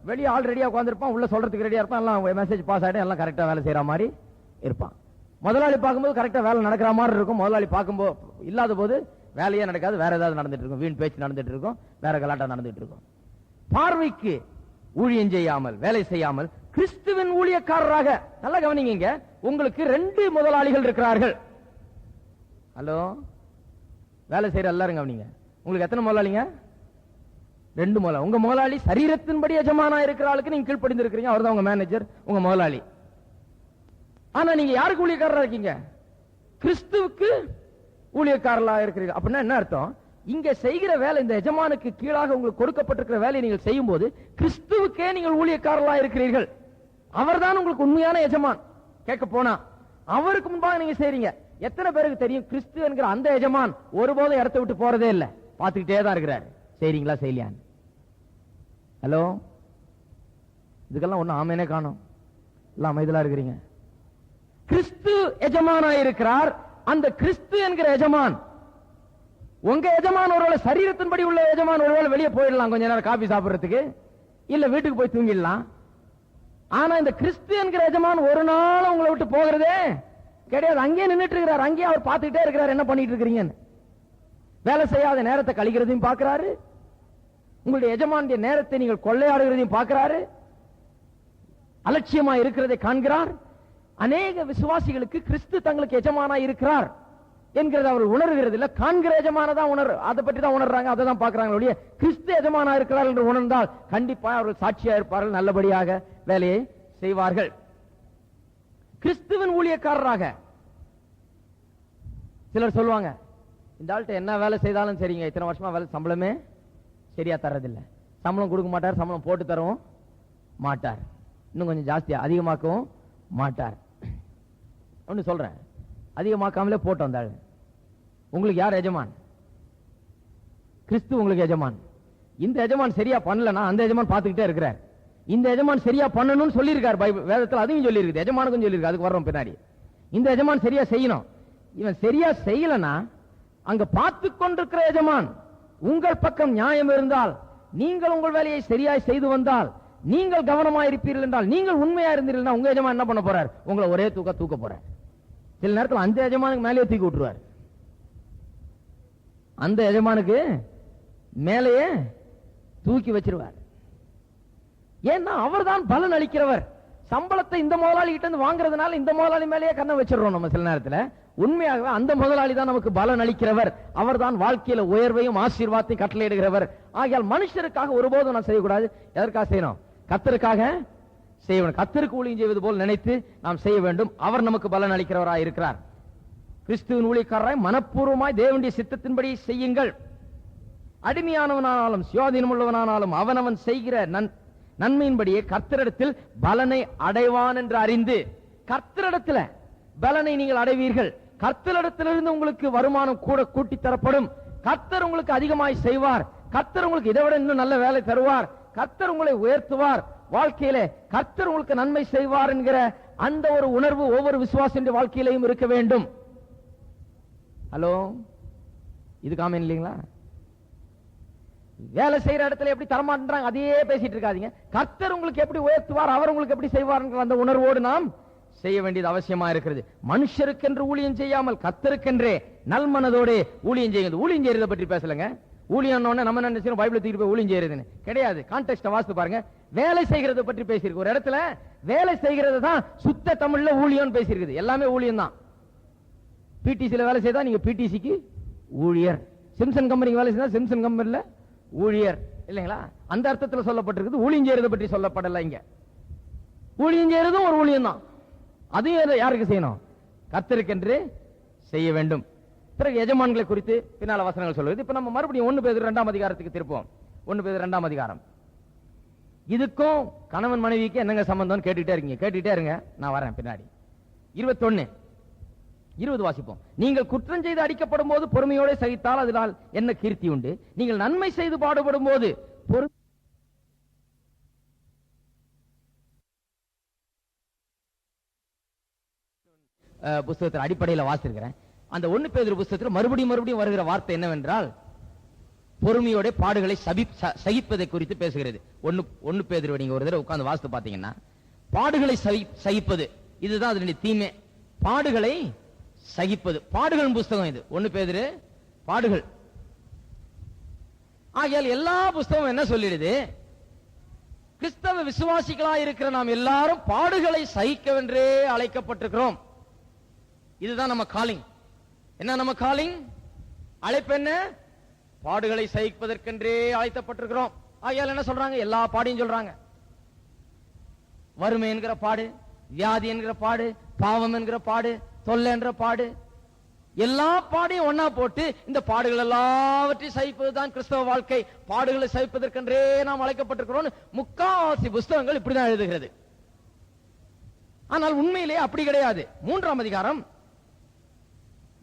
வெளியே ஆல் ரெடியா உட்கார்ந்திருப்பான், உள்ள சொல்றதுக்கு ரெடியா இருப்பான், எல்லாம் மெசேஜ் பாஸ் ஆயிடும், எல்லாம் கரெக்டா வேலை செய்யற மாதிரி இருப்பான். முதலாளி பார்க்கும்போது கரெக்டா வேலை நடக்கிற மாதிரி இருக்கும். முதலாளி பார்க்கும்போது இல்லாத போது வேலையே நடக்காது, வேற ஏதாவது நடந்துட்டு இருக்கும், வீண் பேச்சு நடந்துட்டு இருக்கும், வேற கலாட்டா நடந்துட்டு இருக்கும். பார்வைக்கு ஊழியம் செய்யாமல், வேலை செய்யாமல் கிறிஸ்துவின் ஊழியக்காரராக. நல்லா கவனிங்க, உங்களுக்கு 2 முதலாளிகள் இருக்கிறார்கள். ஹலோ, வேலை செய்யற எல்லாரும் கவனிங்க. உங்களுக்கு எத்தனை முதலாளிங்க? 2 முதலாளி. உங்க முதலாளி சரீரத்தின்படி எஜமானா இருக்கிற ஆளுக்கு நீங்க கீழ்ப்படிந்து இருக்கிறீங்க, அவர் தான் உங்க மேனேஜர், உங்க முதலாளி. ஆனா நீங்க யாருக்கு ஊழியக்காரரா இருக்கீங்க? கிறிஸ்துவுக்கு ஊழியக்காரர்களா இருக்கிறீங்க. அப்படின்னா என்ன அர்த்தம்? இங்க செய்கிற வேலை, இந்த எஜமானுக்கு கீழாக உங்களுக்கு கொடுக்கப்பட்டிருக்கிற வேலையை நீங்கள் செய்யும் போது கிறிஸ்துவுக்கே நீங்கள் ஊழியக்காரர்களா இருக்கிறீர்கள். அவர்தான் உங்களுக்கு உண்மையான எஜமான். கேட்க போனா அவருக்கு முன்பாக நீங்க செய்றீங்க. எத்தனை பேருக்கு தெரியும் கிறிஸ்து என்கிற அந்த எஜமான் ஒருபோதும் இடத்தை விட்டு போறதே இல்லை, பார்த்துக்கிட்டே தான் இருக்கிறாரு. செய்றீங்களா செய்யலையான்னு? ஹலோ, இதுக்கெல்லாம் ஒன்னும் ஆமேனே காணும், எல்லாம் அமைதியா இருக்கிறீங்க. கிறிஸ்து எஜமானா இருக்கிறார். அந்த கிறிஸ்து என்கிற எஜமான், உங்க எஜமான் ஒருவேளை சரீரத்தின்படி உள்ள எஜமான் ஒருவேளை வெளியே போயிடலாம், கொஞ்ச நேரம் காபி சாப்பிடுறதுக்கு, இல்ல வீட்டுக்கு போய் தூங்கிடலாம். ஆனா இந்த கிறிஸ்து என்கிற எஜமான் ஒரு நாள் உங்களை விட்டு போகிறதே கிடையாது. அங்கேயே நின்றுட்டு இருக்கிறார், அங்கேயே அவர் பார்த்துக்கிட்டே இருக்கிறார் என்ன பண்ணிட்டு இருக்கிறீங்கன்னு. வேலை செய்யாத நேரத்தை கழிக்கிறதையும் பார்க்கிறாரு, உங்களுடைய எஜமானுடைய நேரத்தை நீங்கள் கொள்ளையாடுகிறதையும் பார்க்கிறாரு, அலட்சியமா இருக்கிறதை காண்கிறார். அநேக விசுவாசிகளுக்கு கிறிஸ்து தங்களுக்கு எஜமானா இருக்கிறார் என்கிறது அவர் உணர்கிறது இல்ல, காண்கிற எஜமானதான் அதை பற்றி தான் உணர்றாங்க, அதை தான் பார்க்கிறாங்க. கிறிஸ்து எஜமானா இருக்கிறார் என்று உணர்ந்தால் கண்டிப்பா அவர்கள் சாட்சியா இருப்பார்கள், நல்லபடியாக வேலையை செய்வார்கள். கிறிஸ்துவின் ஊழியக்காரராக. சிலர் சொல்லுவாங்க, இந்த ஆள்கிட்ட என்ன வேலை செய்தாலும் சரிங்க, இத்தனை வருஷமா வேலை சம்பளமே சரியா தர்றதில்லை, சம்பளம் கொடுக்க மாட்டார், சம்பளம் போட்டு தரவும் மாட்டார், இன்னும் கொஞ்சம் ஜாஸ்தியா அதிகமாக்கவும் மாட்டார். ஒன்னு சொல்றேன், அதிகமாக்காமலே போட்டோம். அந்த உங்களுக்கு யார் எஜமான்? கிறிஸ்து உங்களுக்கு எஜமான். இந்த எஜமான் சரியா பண்ணலனா அந்த எஜமான் பார்த்துக்கிட்டே இருக்கிறார். இந்த எஜமான் சரியா பண்ணணும்னு சொல்லியிருக்கார் பைபிள் வேதத்தில், அதையும் சொல்லியிருக்கு, எஜமானுக்கும் சொல்லியிருக்கு. அதுக்கு வர்றோம் பின்னாடி. இந்த எஜமான் சரியா செய்யணும். இவன் சரியா செய்யலனா அங்க பார்த்து கொண்டிருக்கிற எஜமான் உங்கள் பக்கம் நியாயம் இருந்தால், நீங்கள் உங்கள் வேலையை சரியாய் செய்து வந்தால், நீங்கள் கவனமா இருப்பீர்கள் என்றால், நீங்கள் உண்மையா இருந்தீர்கள், உங்க எஜமான் என்ன பண்ண போறார்? உங்களை ஒரே தூக்க போறார். சில நேரத்தில் அந்த எஜமானுக்கு மேலேயே தூக்கி விட்டுருவார். அந்த எஜமானுக்கு மேலேயே தூக்கி வச்சிருவார். ஏன்னா அவர் தான் பலன் அளிக்கிறவர். சம்பளத்தை இந்த முதலாளி கிட்ட இருந்து வாங்குறதுனால இந்த முதலாளி மேலேயே கண்ணை வச்சிடறோம் நம்ம சில நேரத்தில். உண்மையாகவே அந்த முதலாளி தான் நமக்கு பலன் அளிக்கிறவர். அவர் தான் வாழ்க்கையில உயர்வையும் ஆசீர்வாதத்தையும் கட்டளையிடுகிறவர். ஆகையால் மனுஷருக்காக ஒருபோதும் நான் செய்யக்கூடாது. எதற்காக செய்யணும்? கர்த்தருக்காக செய்யணும். கர்த்தருக்கு ஊழியம் செய்வது போல் நினைத்து நாம் செய்ய வேண்டும். அவர் நமக்கு பலன் அளிக்கிறவராய் இருக்கிறார். கிறிஸ்துவின் ஊழியக்காரராய் மனப்பூர்வமாய் தேவனுடைய சித்தத்தின்படி செய்யுங்கள். அடிமையானவனானாலும் சுயாதீனம் உள்ளவனானாலும் அவனவன் செய்கிற நன்மையின்படியே கர்த்தரிடத்தில் பலனை அடைவான் என்று அறிந்து, கர்த்தரிடத்தில் பலனை நீங்கள் அடைவீர்கள். கர்த்தரிடத்திலிருந்து உங்களுக்கு வருமானம் கூட கூட்டி தரப்படும். கர்த்தர் உங்களுக்கு அதிகமாய் செய்வார். கர்த்தர் உங்களுக்கு இதை விட இன்னும் நல்ல வேலை தருவார். கர்த்தர் உங்களை உயர்த்துவார். வாழ்க்கையிலே கர்த்தர் உங்களுக்கு நன்மை செய்வார் என்கிற அந்த ஒரு உணர்வு ஒவ்வொரு விசுவாசியுடைய வாழ்க்கையிலையும் இருக்க வேண்டும். ஹலோ, இது காமன் இல்லைங்களா? வேலை செய்யற இடத்துல எப்படி தரமாட்டாங்க அதையே பேசிட்டு இருக்காதீங்க. கர்த்தர் உங்களுக்கு எப்படி உயர்த்துவார், அவர் உங்களுக்கு எப்படி செய்வார் என்கிற அந்த உணர்வோடு நாம் செய்ய வேண்டியது அவசியமா இருக்கிறது. மனுஷருக்கென்று ஊழியம் செய்யாமல் கர்த்தருக்கென்றே நல்மனதோடு ஊழியம் செய்யுது. ஊழியம் செய்யறதை பற்றி பேசலங்க. ஊழியம் நம்ம என்ன நினைச்சோம், பைபிளை தூக்கி போய் ஊழியம் செய்யறதுன்னு கிடையாது. கான்டெக்ஸ்ட வாசித்து பாருங்க. வேலை செய்கிறத பற்றி பேசியிருக்கு. ஒரு இடத்துல வேலை செய்கிறது தான் சுத்த தமிழ்ல ஊழியம் பேசியிருக்குது. எல்லாமே ஊழியம் தான். பிடிசில வேலை செய்தா நீங்க பிடிசிக்கு ஊழியர், சிம்சன் கம்பெனிக்கு வேலை செய்தா சிம்சன் கம்பெனில ஊழியர் இல்லைங்களா? அந்த அர்த்தத்தில் சொல்லப்பட்டிருக்குது. ஊழியம் செய்யறதை பற்றி சொல்லப்படல. இங்க ஊழியம் செய்யறதும் ஒரு ஊழியம் தான். அதையும் யாருக்கு செய்யணும்? கர்த்தருக்கென்று செய்ய வேண்டும். பிறகு எஜமான்களை குறித்து பின்னால வசனங்கள் சொல்லுது. இப்ப நம்ம மறுபடியும் 1 பேதுரு 2ஆம் அதிகாரத்துக்கு திருப்போம். 1 பேதுரு 2ஆம் அதிகாரம். இதுக்கும் கணவன் மனைவிக்கு என்னங்க சம்பந்தம் கேட்டுட்டே இருங்க. நான் வரேன் பின்னாடி. 21:20 வாசிப்போம். நீங்கள் குற்றம் செய்து அடிக்கப்படும் போது பொறுமையோடு சகித்தால் அதனால் என்ன கீர்த்தி உண்டு? நீங்கள் நன்மை செய்து பாடுபடும் போது புத்தகத்தில் அடிப்படையில் வாசிக்கிறேன். அந்த 1 பேதுரு புத்தகத்தில் மறுபடியும் வருகிற வார்த்தை என்னவென்றால் பொறுமையோட பாடுகளை சகிப்பதை குறித்து பேசுகிறது. 1 பேதுரு நீங்க ஒரு தடவை உட்கார்ந்து வாசித்து பாத்தீங்கன்னா பாடுகளை சகிப்பது இதுதான் அதனுடைய தீமே. பாடுகளை சகிப்பது பாடுகள் புஸ்தகம் இது. 1 பேதுரு பாடுகள். ஆகையால் எல்லா புஸ்தகம் என்ன சொல்லிடுது? கிறிஸ்தவ விசுவாசிகளாய் இருக்கிற நாம் எல்லாரும் பாடுகளை சகிக்கவென்றே அழைக்கப்பட்டிருக்கிறோம். இதுதான் நம்ம காலிங். என்ன நம்ம காலிங்? அழைப்பு என்ன? பாடுகளை சகிப்பதற்கென்றே அழைக்கப்பட்டிருக்கிறோம். ஆகையால் என்ன சொல்றாங்க? எல்லா பாடையும் சொல்றாங்க. வறுமை என்கிற பாடு, வியாதி என்கிற பாடு, பாவம் என்கிற பாடு, தொல்லை என்ற பாடு, எல்லா பாடையும் ஒன்னா போட்டு இந்த பாடுகள் எல்லாவற்றையும் சகிப்பதுதான் கிறிஸ்தவ வாழ்க்கை. பாடுகளை சகிப்பதற்கென்றே நாம் அழைக்கப்பட்டிருக்கிறோம். முக்காவாசி புஸ்தகங்கள் இப்படிதான் எழுதுகிறது. ஆனால் உண்மையிலே அப்படி கிடையாது. 3ஆம் அதிகாரம்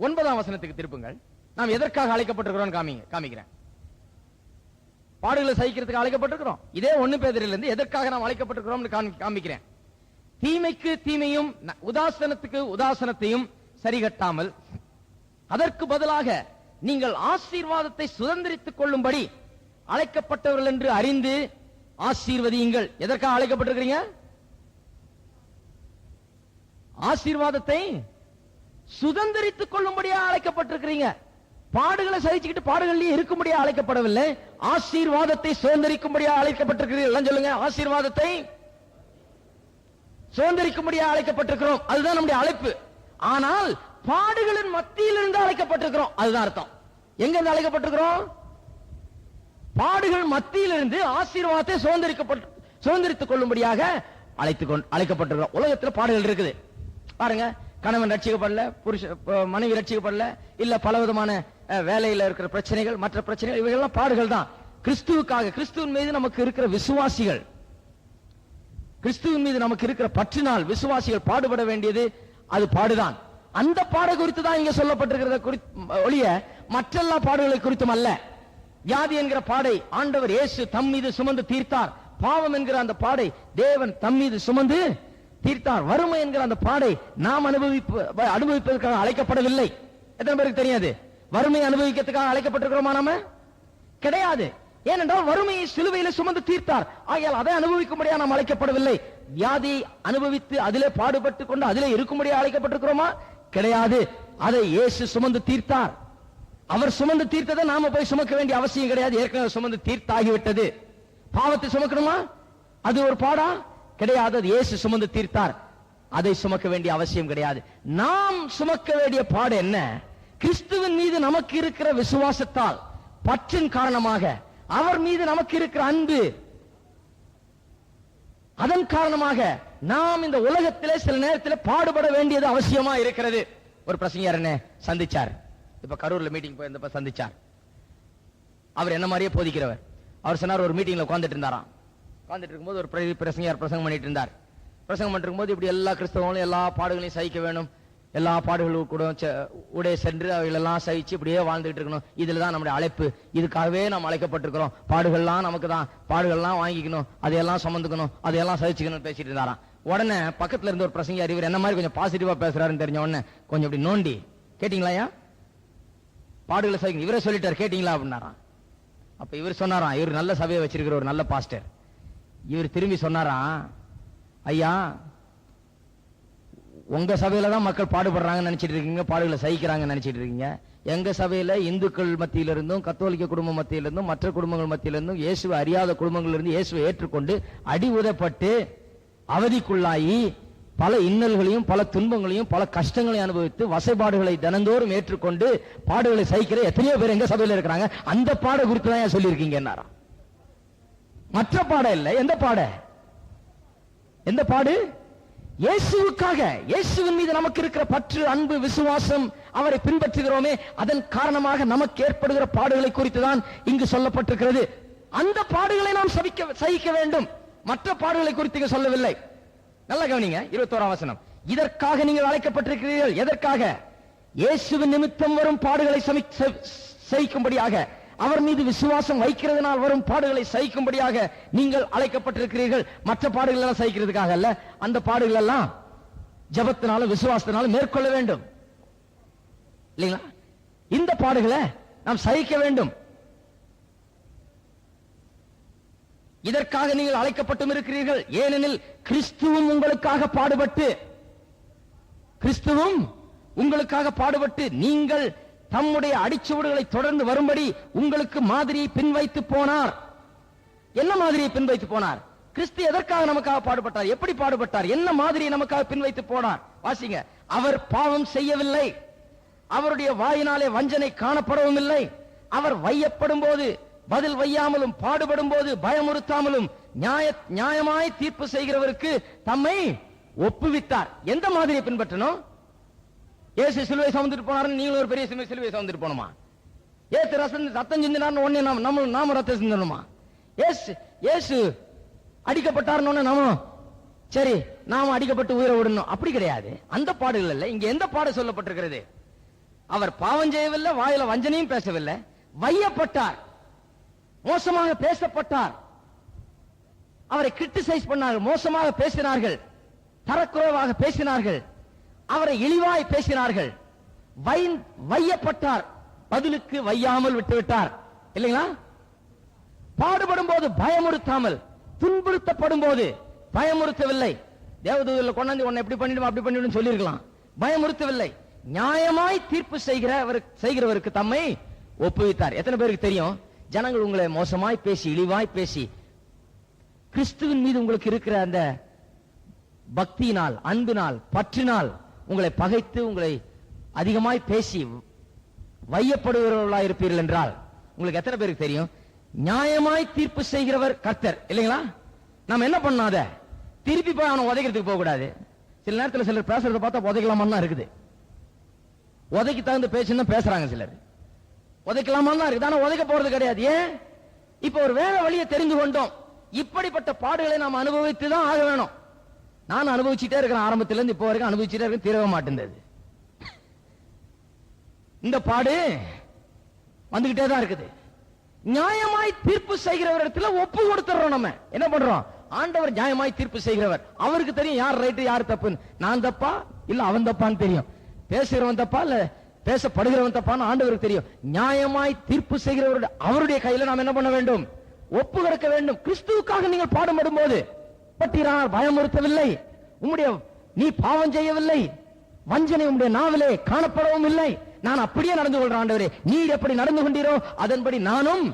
9ஆம் வசனத்துக்கு திருப்புங்கள். நாம் எதற்காக அழைக்கப்பட்டிருக்கிறோம் காமிக்கிறேன். பாடுகளை சகிக்கிறதுக்கு அழைக்கப்பட்டிருக்கிறோம். இதே 1 பேதுருவிலிருந்து எதற்காக நாம் அழைக்கப்பட்டிருக்கிறோம் காமிக்கிறேன். தீமைக்கு தீமையும் உதாசனத்துக்கு உதாசனத்தையும் சரிகட்டாமல் அதற்கு பதிலாக நீங்கள் ஆசீர்வாதத்தை சுதந்திரித்துக் கொள்ளும்படி அழைக்கப்பட்டவர்கள் என்று அறிந்து ஆசீர்வதியுங்கள். எதற்காக அழைக்கப்பட்டிருக்கிறீங்க? ஆசீர்வாதத்தை சுதந்திரித்துக் கொள்ளும்படியா அழைக்கப்பட்டிருக்கிறீங்க. பாடுகளை சகிச்சுக்கிட்டு பாடுகளிலேயே இருக்கும்படியா அழைக்கப்படவில்லை. ஆசீர்வாதத்தை சுதந்திரிக்கும்படியா அழைக்கப்பட்டிருக்கிறீர்கள். சொல்லுங்க, ஆசீர்வாதத்தை சுதந்திரிக்கும்படியா அழைக்கப்பட்டிருக்கிறோம். அதுதான் நம்முடைய அழைப்பு. ஆனால் பாடுகளின் மத்தியில் இருந்து அழைக்கப்பட்டிருக்கிறோம். அதுதான் அர்த்தம். எங்க இருந்து அழைக்கப்பட்டிருக்கிறோம்? பாடுகள் மத்தியில் இருந்து ஆசீர்வாதத்தை சுதந்திரித்துக் கொள்ளும்படியாக அழைக்கப்பட்டிருக்கிறோம். உலகத்தில் பாடுகள் இருக்குது பாருங்க. கணவன் ரட்சிக்கப்படல, மனைவி ரட்சிக்கப்படல, இல்ல பலவிதமான வேலையில இருக்கிற பிரச்சனைகள், மற்ற பிரச்சனைகள், இவைகள்லாம் பாடுகள் தான். கிறிஸ்துவுக்காக, கிறிஸ்துவின் மீது நமக்கு இருக்கிற விசுவாசிகள், கிறிஸ்துவின் மீது நமக்கு இருக்கிற பற்றினால் விசுவாசிகள் பாடுபட வேண்டியது அது பாடுதான். அந்த பாடு குறித்து தான் இங்க சொல்லப்பட்டிருக்கிறத ஒழிய மற்றெல்லா பாடுகளை குறித்தும் அல்ல. வியாதி என்கிற பாடை ஆண்டவர் இயேசு தம் மீது சுமந்து தீர்த்தார். பாவம் என்கிற அந்த பாடை தேவன் தம் மீது சுமந்து தீர்த்தார். வறுமை என்கிற அந்த பாடை நாம் அனுபவிப்பதற்காக அழைக்கப்படவில்லை. எத்தனை பேருக்கு தெரியாது? வறுமையை அனுபவிக்கிறதுக்காக அழைக்கப்பட்டிருக்கிறோமா? நாம கிடையாது. ஏனென்றால் வறுமையை சிலுவையில சுமந்து தீர்த்தார். ஆகையால் அதை அனுபவிக்கும்படியா நாம் அழைக்கப்படவில்லை. வியாதியை அனுபவித்து அதிலே பாடுபட்டு கொண்டு அதிலே இருக்கும்படியா அழைக்கப்பட்டிருக்கிறோமா? கிடையாது. அதை இயேசு சுமந்து தீர்த்தார். அவர் சுமந்து தீர்த்ததை நாம போய் சுமக்க வேண்டிய அவசியம் கிடையாது. ஏற்கனவே சுமந்து தீர்த்தாகிவிட்டது. பாவத்தை சுமக்கணுமா? அது ஒரு பாடா? கிடையாது. அது இயேசு சுமந்து தீர்த்தார். அதை சுமக்க வேண்டிய அவசியம் கிடையாது. நாம் சுமக்க வேண்டிய பாடு என்ன? கிறிஸ்துவின் மீது நமக்கு இருக்கிற விசுவாசத்தால், பற்றின் காரணமாக, அவர் மீது நமக்கு இருக்கிற அன்பு, அதன் காரணமாக நாம் இந்த உலகத்திலே சில நேரத்தில் பாடுபட வேண்டியது அவசியமா இருக்கிறது. ஒரு பிரசங்கியார் என்ன சந்திச்சார். இப்ப கரூர்ல மீட்டிங் போயிருந்தப்ப சந்திச்சார். அவர் என்ன மாதிரியே போதிக்கிறவர். அவர் சொன்னார், ஒரு மீட்டிங்ல உட்கார்ந்துட்டு இருந்தாராம். உட்கார்ந்துட்டு இருக்கும்போது ஒரு பிரசங்கியார் பிரசங்கம் பண்ணிட்டு இருந்தார். பிரசங்கம் பண்ணிட்டு இருக்கும்போது இப்படி எல்லா கிறிஸ்தவங்களும் எல்லா பாடுகளையும் சகிக்க வேணும், எல்லா பாடுகளும் கூட உடைய சென்று அவைகளெல்லாம் சகிச்சு இப்படியே வாழ்ந்துட்டு இருக்கணும். இதுலதான் நம்முடைய அழைப்பு. இதுக்காகவே நாம் அழைக்கப்பட்டிருக்கிறோம். பாடுகள்லாம் நமக்கு தான், பாடுகள்லாம் வாங்கிக்கணும், அதையெல்லாம் சுமந்துக்கணும், அதையெல்லாம் சகிச்சுக்கணும் பேசிட்டு இருந்தாராம். உடனே பக்கத்துல இருந்து ஒரு பிரசங்கியார், இவர் என்ன மாதிரி கொஞ்சம் பாசிட்டிவா பேசுறாருன்னு தெரிஞ்ச உடனே கொஞ்சம் இப்படி நோண்டி, கேட்டீங்களா பாடுகளை சகிக்கணும், இவரே சொல்லிட்டார், கேட்டீங்களா அப்படின்னாராம். அப்ப இவர் சொன்னாராம், இவர் நல்ல சபையை வச்சிருக்கிற ஒரு நல்ல பாஸ்டர். இவர் திரும்பி சொன்னாராம், ஐயா உங்க சபையில தான் மக்கள் பாடுபடுறாங்கன்னு நினைச்சிட்டு இருக்கீங்க, பாடுகளை சகிக்கிறாங்கன்னு நினைச்சிட்டு இருக்கீங்க. எங்க சபையில இந்துக்கள் மத்தியிலிருந்தும் கத்தோலிக்க குடும்ப மத்தியிலிருந்தும் மற்ற குடும்பங்கள் மத்தியிலிருந்தும் இயேசுவை அறியாத குடும்பங்களிலிருந்து இயேசுவை ஏற்றுக்கொண்டு அடி உதப்பட்டு அவதிக்குள்ளாகி பல இன்னல்களையும் பல துன்பங்களையும் பல கஷ்டங்களையும் அனுபவித்து வசைபாடுகளை தினந்தோறும் ஏற்றுக்கொண்டு பாடுகளை சகிக்கிற எத்தனையோ பேர் எங்க சபையில இருக்கிறாங்க. அந்த பாட குறித்து தான் சொல்லியிருக்கீங்க. மற்ற பாட இல்ல. எந்த பாட? எந்த பாடு? இயேசுவுக்காக, இயேசுவின் மீது நமக்கு இருக்கிற பற்று, அன்பு, விசுவாசம், அவரை பின்பற்றுகிறோமே, அதன் காரணமாக நமக்கு ஏற்படுகிற பாடுகளை குறித்து தான் இங்கு சொல்லப்பட்டிருக்கிறது. அந்த பாடுகளை நாம் சகிக்க வேண்டும். மற்ற பாடுகளை குறித்து சொல்லவில்லை. நல்ல கவனிங்க. 21ஆம் வசனம். இதற்காக நீங்கள் அழைக்கப்பட்டிருக்கிறீர்கள். எதற்காக? இயேசுவின் நிமித்தம் வரும் பாடுகளை சகிக்கும்படியாக, அவர் மீது விசுவாசம் வைக்கிறதுனால் வரும் பாடுகளை சகிக்கும்படியாக நீங்கள் அழைக்கப்பட்டிருக்கிறீர்கள். மற்ற பாடுகள் எல்லாம் சகிக்கிறதுக்காக அல்ல. அந்த பாடுகள் எல்லாம் ஜபத்தினாலும் விசுவாசத்தினாலும் மேற்கொள்ள வேண்டும் இல்லைங்களா? இந்த பாடுகளை நாம் சகிக்க வேண்டும். இதற்காக நீங்கள் அழைக்கப்பட்டும் இருக்கிறீர்கள். ஏனெனில் கிறிஸ்துவும் உங்களுக்காக பாடுபட்டு நீங்கள் தம்முடைய அடிச்சுவடுகளை தொடர்ந்து வரும்படி உங்களுக்கு மாதிரியை பின்வைத்து போனார். என்ன மாதிரியை பின்வைத்து போனார்? கிறிஸ்து எதற்காக நமக்காக பாடுபட்டார்? எப்படி பாடுபட்டார்? என்ன மாதிரியை நமக்காக பின்வைத்து போனார்? வாசிங்க. அவர் பாவம் செய்யவில்லை. அவருடைய வாயினாலே வஞ்சனை காணப்படவும் இல்லை. அவர் வையப்படும் போது பதில் வையாமலும், பாடுபடும் போது பயமுறுத்தாமலும் நியாயமாய் தீர்ப்பு செய்கிறவருக்கு தம்மை ஒப்புவித்தார். எந்த மாதிரியை பின்பற்றணும்? ஏசு சிலுவை சுமந்துட்டு போனாரு, நீங்களும் ஒரு பெரிய சிலுவை சுமந்துட்டு போணுமா? ஏசு ரத்தம் சிந்தினார்னு உடனே நாம ரத்தம் சிந்தணுமா? ஏசு அடிக்கப்பட்டாருன்னு சரி நாம அடிக்கப்பட்டு உயிரை விடணும், அப்படி கிடையாது. அந்த பாடுகள் இல்ல. இங்க எந்த பாடு சொல்லப்பட்டிருக்கிறது? அவர் பாவம் செய்யவில்லை, வாயில வஞ்சனையும் பேசவில்லை, வையப்பட்டார், மோசமாக பேசப்பட்டார், அவரை கிரிட்டிசைஸ் பண்ணார்கள், மோசமாக பேசினார்கள், தரக்குறைவாக பேசினார்கள், அவரை இழிவாய் பேசினார்கள், வையப்பட்டார், பதிலுக்கு வையாமல் விட்டுவிட்டார் இல்லைங்களா? பாடுபடும் போது பயமுறுத்தாமல், துன்புறுத்தப்படும் போது பயமுறுத்தவில்லை. தேவதூதர்களை கொண்டாந்து உன்னை எப்படி பண்ணிடும் அப்படி பண்ணிடும் சொல்லியிருக்கலாம். பயமுறுத்தவில்லை. நியாயமாய் தீர்ப்பு செய்கிறவருக்கு தம்மை ஒப்புவித்தார். எத்தனை பேருக்கு தெரியும் ஜனங்கள் உங்களை மோசமாய் பேசி இழிவாய் பேசி கிறிஸ்துவின் மீது உங்களுக்கு இருக்கிற அந்த பக்தியினால், அன்பினால், பற்றினால் உங்களை பகைத்து உங்களை அதிகமாய் பேசி வையப்படுகிறவர்களாக இருப்பீர்கள் என்றால் உங்களுக்கு எத்தனை பேருக்கு தெரியும் நியாயமாய் தீர்ப்பு செய்கிறவர் கர்த்தர் இல்லைங்களா? நாம் என்ன பண்ணாத திருப்பி போய் அவனை உதைக்கிறதுக்கு போக கூடாது. சில நேரத்தில் சிலர் பேசுறத பார்த்தா உதைக்கலாமா இருக்குது. உதைக்கு தகுந்த பேச்சுன்னு பேசுறாங்க சிலர். உதைக்கலாமா தான் இருக்குது, ஆனா உதைக்க போறது கிடையாது. ஏன்? இப்ப ஒரு வேற வழியை தெரிந்து கொண்டோம். இப்படிப்பட்ட பாடுகளை நாம் அனுபவித்து தான் ஆக வேணும். நான் அனுபவிச்சுட்டே இருக்கிறேன், ஆரம்பத்துல இருந்து இப்போ வரைக்கும் அனுபவிச்சுட்டே இருக்கேன், தீரவே மாட்டேங்குது. இந்த பாடு வந்துகிட்டே தான் இருக்குது. நியாயமாய் தீர்ப்பு செய்கிறவரிடத்துல ஒப்பு கொடுத்துறோம். நம்ம என்ன பண்றோம்? ஆண்டவர் நியாயமாய் தீர்ப்பு செய்கிறவர், அவருக்கு தெரியும் யார் ரைட்டு யார் தப்புன்னு. நான் தப்பா இல்ல அவன் தப்பான்னு தெரியும். பேசுகிறவன் தப்பா இல்ல பேசப்படுகிறவன் தப்பான்னு ஆண்டவருக்கு தெரியும். நியாயமாய் தீர்ப்பு செய்கிறவர் அவருடைய கையில நாம் என்ன பண்ண வேண்டும்? ஒப்பு கொடுக்க வேண்டும். கிறிஸ்துவுக்காக நீங்கள் பாடுபடும் போது பட்டிரார் பயமுறுத்தவில்லை, நீ பாவம் செய்யவில்லை, வஞ்சனை உம்முடைய நாவிலே காணப்படவும் இல்லை, நான் அப்படியே நடந்து கொள்றேன் ஆண்டவரே, நீர் எப்படி நடந்து கொண்டீரோ அதன்படி நானும்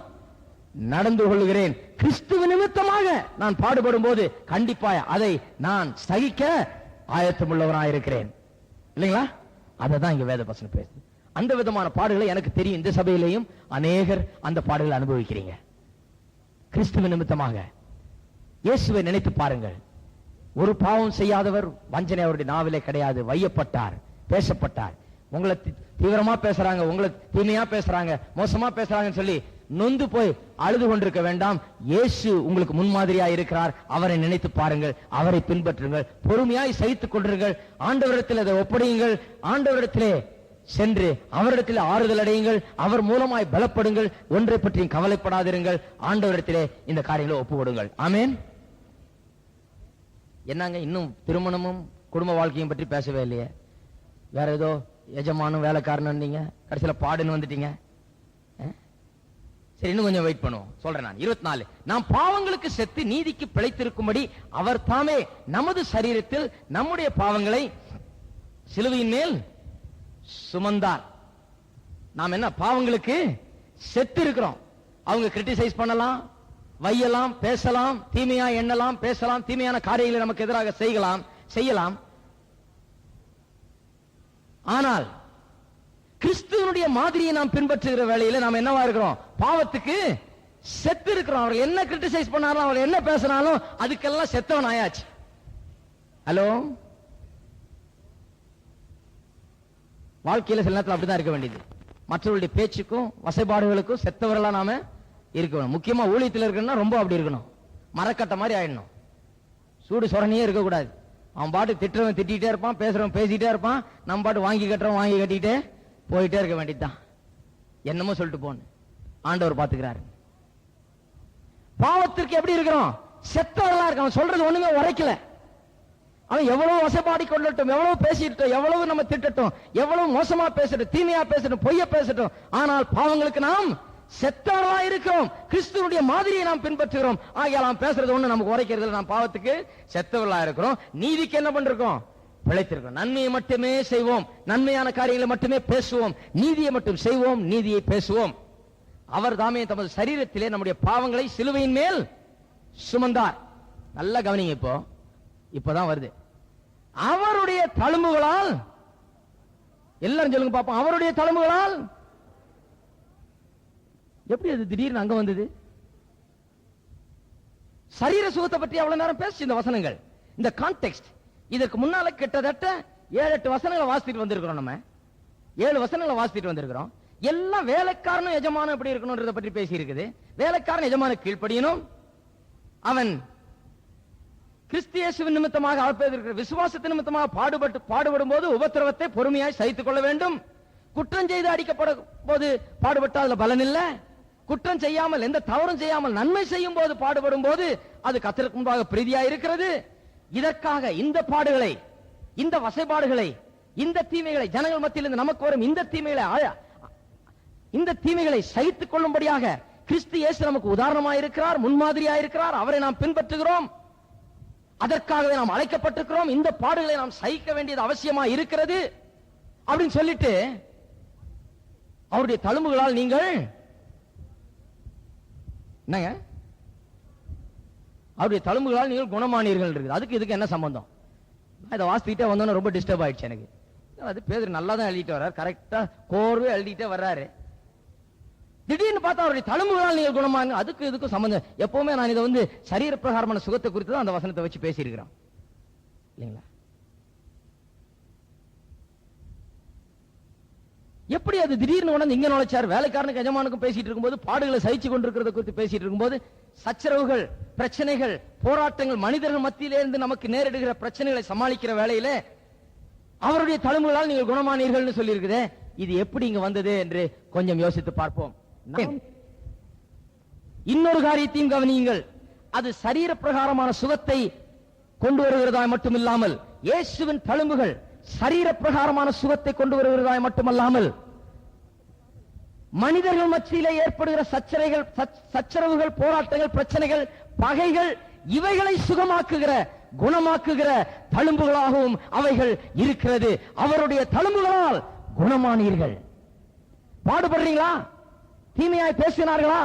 நடந்து கொள்கிறேன். கிறிஸ்துவ நிமித்தமாக நான் பாடுபடும் போது கண்டிப்பாக அதை நான் சகிக்க ஆயத்தமுள்ளவராயிருக்கிறேன் இல்லைங்களா? அததான் இங்க வேத வசனம் பேசுது. அந்த விதமான பாடுகளை எனக்கு தெரியும். இந்த சபையிலையும் அநேகர் அந்த பாடுகளை அனுபவிக்கிறீங்க. கிறிஸ்துவ நிமித்தமாக இயேசுவை நினைத்து பாருங்கள். ஒரு பாவம் செய்யாதவர் வஞ்சனை அவருடைய நாவிலே கிடையாது. வையப்பட்டார், பேசப்பட்டார். உங்களை தீவிரமா பேசுறாங்க, உங்களை தீமையா பேசுறாங்க, மோசமா பேசுறாங்கன்னு சொல்லி நொந்து போய் அழுது கொண்டிருக்க வேண்டாம். இயேசு உங்களுக்கு முன்மாதிரியா இருக்கிறார். அவரை நினைத்து பாருங்கள், அவரை பின்பற்றுங்கள், பொறுமையாய் சகித்துக் கொண்டிருங்கள், ஆண்டவரிடத்தில் அதை ஒப்படையுங்கள், ஆண்டவரிடத்திலே சென்று அவரிடத்தில் ஆறுதல் அடையுங்கள், அவர் மூலமாய் பலப்படுங்கள், ஒன்றை பற்றியும் கவலைப்படாதிருங்கள், ஆண்டவரிடத்திலே இந்த காரியங்களை ஒப்பு கொடுங்கள். ஆமென். என்னங்க இன்னும் திருமணமும் குடும்ப வாழ்க்கையும் பற்றி பேசவே இல்லையே? வேற ஏதோ எஜமானும் வேலைக்காரன் வந்தீங்க, கடைசியில பாடுன்னு வந்துட்டீங்க. சரி, இன்னும் கொஞ்சம் வெயிட் பண்ணுவோம். சொல்றேன் நான். 24 நாம் பாவங்களுக்கு செத்து நீதிக்கு பிழைத்திருக்கும்படி அவர் தாமே நமது சரீரத்தில் நம்முடைய பாவங்களை சிலுவையின் மேல் சுமந்தார். நாம் என்ன பாவங்களுக்கு செத்து இருக்கிறோம். அவங்க கிரிட்டிசைஸ் பண்ணலாம், வையலாம், பேசலாம், தீமையா எண்ணலாம், பேசலாம், தீமையான காரியங்களை நமக்கு எதிராக செய்யலாம். ஆனால் கிறிஸ்துவனுடைய மாதிரியை நாம் பின்பற்றுகிற வேளையில நாம் என்னவா இருக்கிறோம்? பாவத்துக்கு செத்து இருக்கிறோம். அவர்கள் என்ன கிரிட்டிசைஸ் பண்ணாலும், அவர்கள் என்ன பேசினாலும் அதுக்கெல்லாம் செத்தவன் ஆயாச்சு. ஹலோ, வாழ்க்கையில சில நேரத்தில் அப்படிதான் இருக்க வேண்டியது. மற்றவர்களுடைய பேச்சுக்கும் வசைபாடுகளுக்கும் செத்தவர்களா நாம இருக்கணும். முக்கியமா ஊழியத்தில் இருக்கணும்னா ரொம்ப அப்படி இருக்கணும். மரக்கட்ட மாதிரி ஆயிடணும். சூடு சொரணியே இருக்கக்கூடாது. அவன் பாட்டு திட்டுறவன் திட்டிகிட்டே இருப்பான், பேசுறவன் பேசிட்டே இருப்பான். நம்ம பாட்டு வாங்கி கட்டிட்டே போயிட்டே இருக்க வேண்டியதுதான். என்னமோ சொல்லிட்டு போன்னு ஆண்டவர் பாத்துக்கிறாரு. பாவத்திற்கு எப்படி இருக்கிறோம்? செத்தவர்களா இருக்க. அவன் சொல்றது ஒண்ணுமே உரைக்கல. அவன் எவ்வளவு வசைபாடி கொள்ளட்டும், எவ்வளவு பேசிட்டோம், எவ்வளவு நம்ம திட்டட்டும், எவ்வளவு மோசமா பேசட்டும், தீமையா பேசட்டும், பொய்ய பேசட்டும், ஆனால் பாவங்களுக்கு நாம் செத்தவர்களா இருக்கிறோம். கிறிஸ்துவனுடைய மாதிரியை நாம் பின்பற்றுகிறோம். ஆகிய நாம் பேசுறது ஒண்ணு நமக்கு உரைக்கிறது. நாம் பாவத்துக்கு செத்தவர்களா இருக்கிறோம். நீதிக்கு என்ன பண்றோம்? பிழைத்திருக்கிறோம். நன்மையை மட்டுமே செய்வோம், நன்மையான காரியங்களை மட்டுமே பேசுவோம், நீதியை மட்டும் செய்வோம், நீதியை பேசுவோம். அவர் தாமே தமது சரீரத்திலே நம்முடைய பாவங்களை சிலுவையின் மேல் சுமந்தார். நல்லா கவனிங்க. இப்பதான் வருது. அவருடைய தழும்புகளால், எல்லாரும் சொல்லுங்க பாப்போம், அவருடைய தழும்புகளால். எப்படி அது திடீர்னு அங்க வந்தது? சரீர சுகத்தை பற்றி அவ்வளவு நேரம் பேசி இந்த வசனங்கள், இந்த கான்டெக்ஸ்ட். இதற்கு முன்னால கிட்டத்தட்ட 7-8 வசனங்களை வாசிட்டு வந்திருக்கிறோம். நம்ம 7 வசனங்களை வாசிட்டு வந்திருக்கிறோம். எல்லாம் வேலைக்காரனும் எஜமானும் எப்படி இருக்கணும்ன்றத பற்றி பேசி இருக்குது. வேலைக்காரன் எஜமான கீழ்ப்படியணும். அவன் கிறிஸ்தியேசுவின் நிமித்தமாக இருக்கிற விசுவாசத்தின் நிமித்தமாக பாடுபடும் போது உபத்திரவத்தை பொறுமையாய் சகித்துக் கொள்ள வேண்டும். குற்றம் செய்து அடிக்கப்படும் போது பாடுபட்டால் அதுல பலன் இல்ல. குற்றம் செய்யாமல், எந்த தவறும் செய்யாமல் நன்மை செய்யும் போது பாடுபடும் போது அது கர்த்தருக்கு முன்பாக பிரீதியா இருக்கிறது. இதற்காக இந்த பாடுகளை, இந்த வசைபாடுகளை, இந்த தீமைகளை, ஜனங்கள் மத்தியில் நமக்கு வரும் இந்த தீமைகளை சகித்துக் கொள்ளும்படியாக கிறிஸ்து இயேசு நமக்கு உதாரணமாக இருக்கிறார், முன்மாதிரியா இருக்கிறார். அவரை நாம் பின்பற்றுகிறோம். அதற்காகவே நாம் அழைக்கப்பட்டிருக்கிறோம். இந்த பாடுகளை நாம் சகிக்க வேண்டியது அவசியமா இருக்கிறது அப்படின்னு சொல்லிட்டு, அவருடைய தழும்புகளால் நீங்கள் என்னங்க, அவருடைய தழும்புகளால் நீங்கள் குணமானீர்கள் இருக்குது. அதுக்கு இதுக்கு என்ன சம்பந்தம்? இதை வாசிக்கிட்டே வந்தோன்னு ரொம்ப டிஸ்டர்ப் ஆயிடுச்சு எனக்கு. அது பேர் நல்லா தான் எழுதிட்டு வர்றாரு, கரெக்டா கோர்வே எழுதிட்டே வர்றாரு. திடீர்னு பார்த்தா அவருடைய தழும்புகளால் நீங்கள் குணமாங்க. அதுக்கு இதுக்கும் சம்பந்தம். எப்பவுமே நான் இதை சரீர பிரகாரமான சுகத்தை குறித்து தான் அந்த வசனத்தை வச்சு பேசியிருக்கிறோம் இல்லைங்களா? எப்படி அது திடீர்னு உடனே இங்க நுழைச்சார்? வேலைக்காரனுக்கு எஜமானுக்கும் பேசிட்டு இருக்கும்போது, பாடுகளை சகிச்சு கொண்டிருக்கிறத குறித்து பேசிட்டு இருக்கும்போது, சச்சரவுகள், பிரச்சனைகள், போராட்டங்கள், மனிதர்கள் மத்தியிலே இருந்து நமக்கு நேரிடுகிற பிரச்சனைகளை சமாளிக்கிற வேளையில அவருடைய தழும்புகளால் நீங்கள் குணமானீர்கள் சொல்லி இருக்குது. இது எப்படி இங்க வந்தது என்று கொஞ்சம் யோசித்து பார்ப்போம். இன்னொரு காரியத்தையும் கவனியுங்கள். அது சரீர பிரகாரமான சுகத்தை கொண்டு வருகிறதா மட்டுமில்லாமல், இயேசுவின் தழும்புகள் சரீர பிரகாரமான சுகத்தை கொண்டு வருகிறதாய் மட்டுமல்லாமல், மனிதர்கள் மத்தியிலே ஏற்படுகிற சச்சரவுகள், போராட்டங்கள், பிரச்சனைகள், பகைகள், இவைகளை சுகமாக்குகிற, குணமாக்குகிற தழும்புகளாகவும் அவைகள் இருக்கிறது. அவருடைய தழும்புகளால் குணமானீர்கள். பாடுபடுறீங்களா? தீமையாய் பேசினார்களா?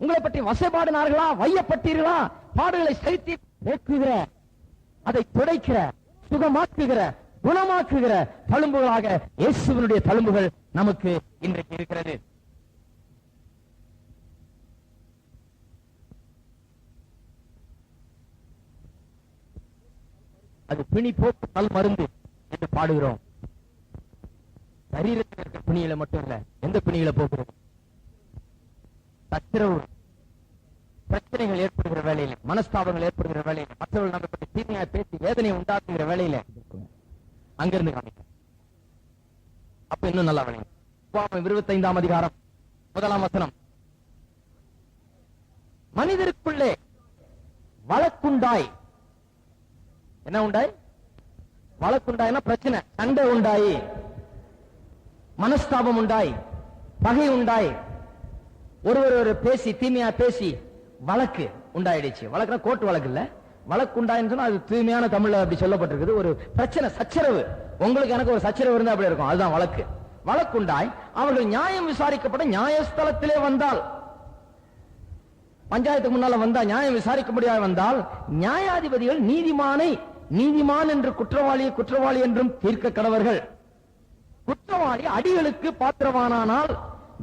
உங்களை பற்றி வசைபாடினார்களா? வையப்பட்டீர்களா? பாடுகளை சகித்து போக்குகிற, அதை துடைக்கிற, சுகமாக்குகிற, குணமாக்குகிற தழும்புகளாக இயேசுவினுடைய தழும்புகள் நமக்கு இன்றைக்கு இருக்கிறது. அது பிணி போக்கு நல் மருந்து என்று பாடுகிறோம். சரீரத்தில் இருக்கிற பிணிகளை மட்டும் இல்ல, எந்த பிணிகளை போக்குறது? சச்சரவு, பிரச்சனைகள் ஏற்படுகிற வேலையில, மனஸ்தாபங்கள் ஏற்படுகிற வேலையில, மற்றவர்கள் நம்ம பற்றி தீமையா பேசி வேதனை உண்டாக்குகிற வேலையில அங்கிருந்து காமிக்க. அப்ப இன்னும் நல்லா வேலை. 25ஆம் அதிகாரம் 1ஆம் வசனம். மனிதருக்குள்ளே வழக்குண்டாய். என்ன உண்டாய்? வழக்குண்டாய்னா பிரச்சனை, சண்டை உண்டாயி, மனஸ்தாபம் உண்டாய், பகை உண்டாய், ஒருவர் பேசி தீமையா பேசி வழக்கு உண்டாயிடுச்சு. வழக்குனா கோர்ட் வழக்கு இல்ல, வழக்குண்டாயின்னு சொன்னா அது தூய்மையான தமிழ்ல அப்படி சொல்லப்பட்டிருக்குது. ஒரு பிரச்சனை, சச்சரவு, உங்களுக்கு எனக்கு ஒரு சச்சரவு இருந்தா அப்படி இருக்கும், அதுதான் வழக்கு. வழக்குண்டாய் அவர்கள் நியாயம் விசாரிக்கப்பட நியாயஸ்தலத்திலே வந்தால், பஞ்சாயத்துக்கு முன்னால வந்தா நியாயம் விசாரிக்கும்படியாக வந்தால், நியாயாதிபதிகள் நீதிமானை நீதிமான் என்று குற்றவாளியை குற்றவாளி என்றும் தீர்க்க கடவர்கள். குற்றவாளி அடிகளுக்கு பாத்திரவானானால்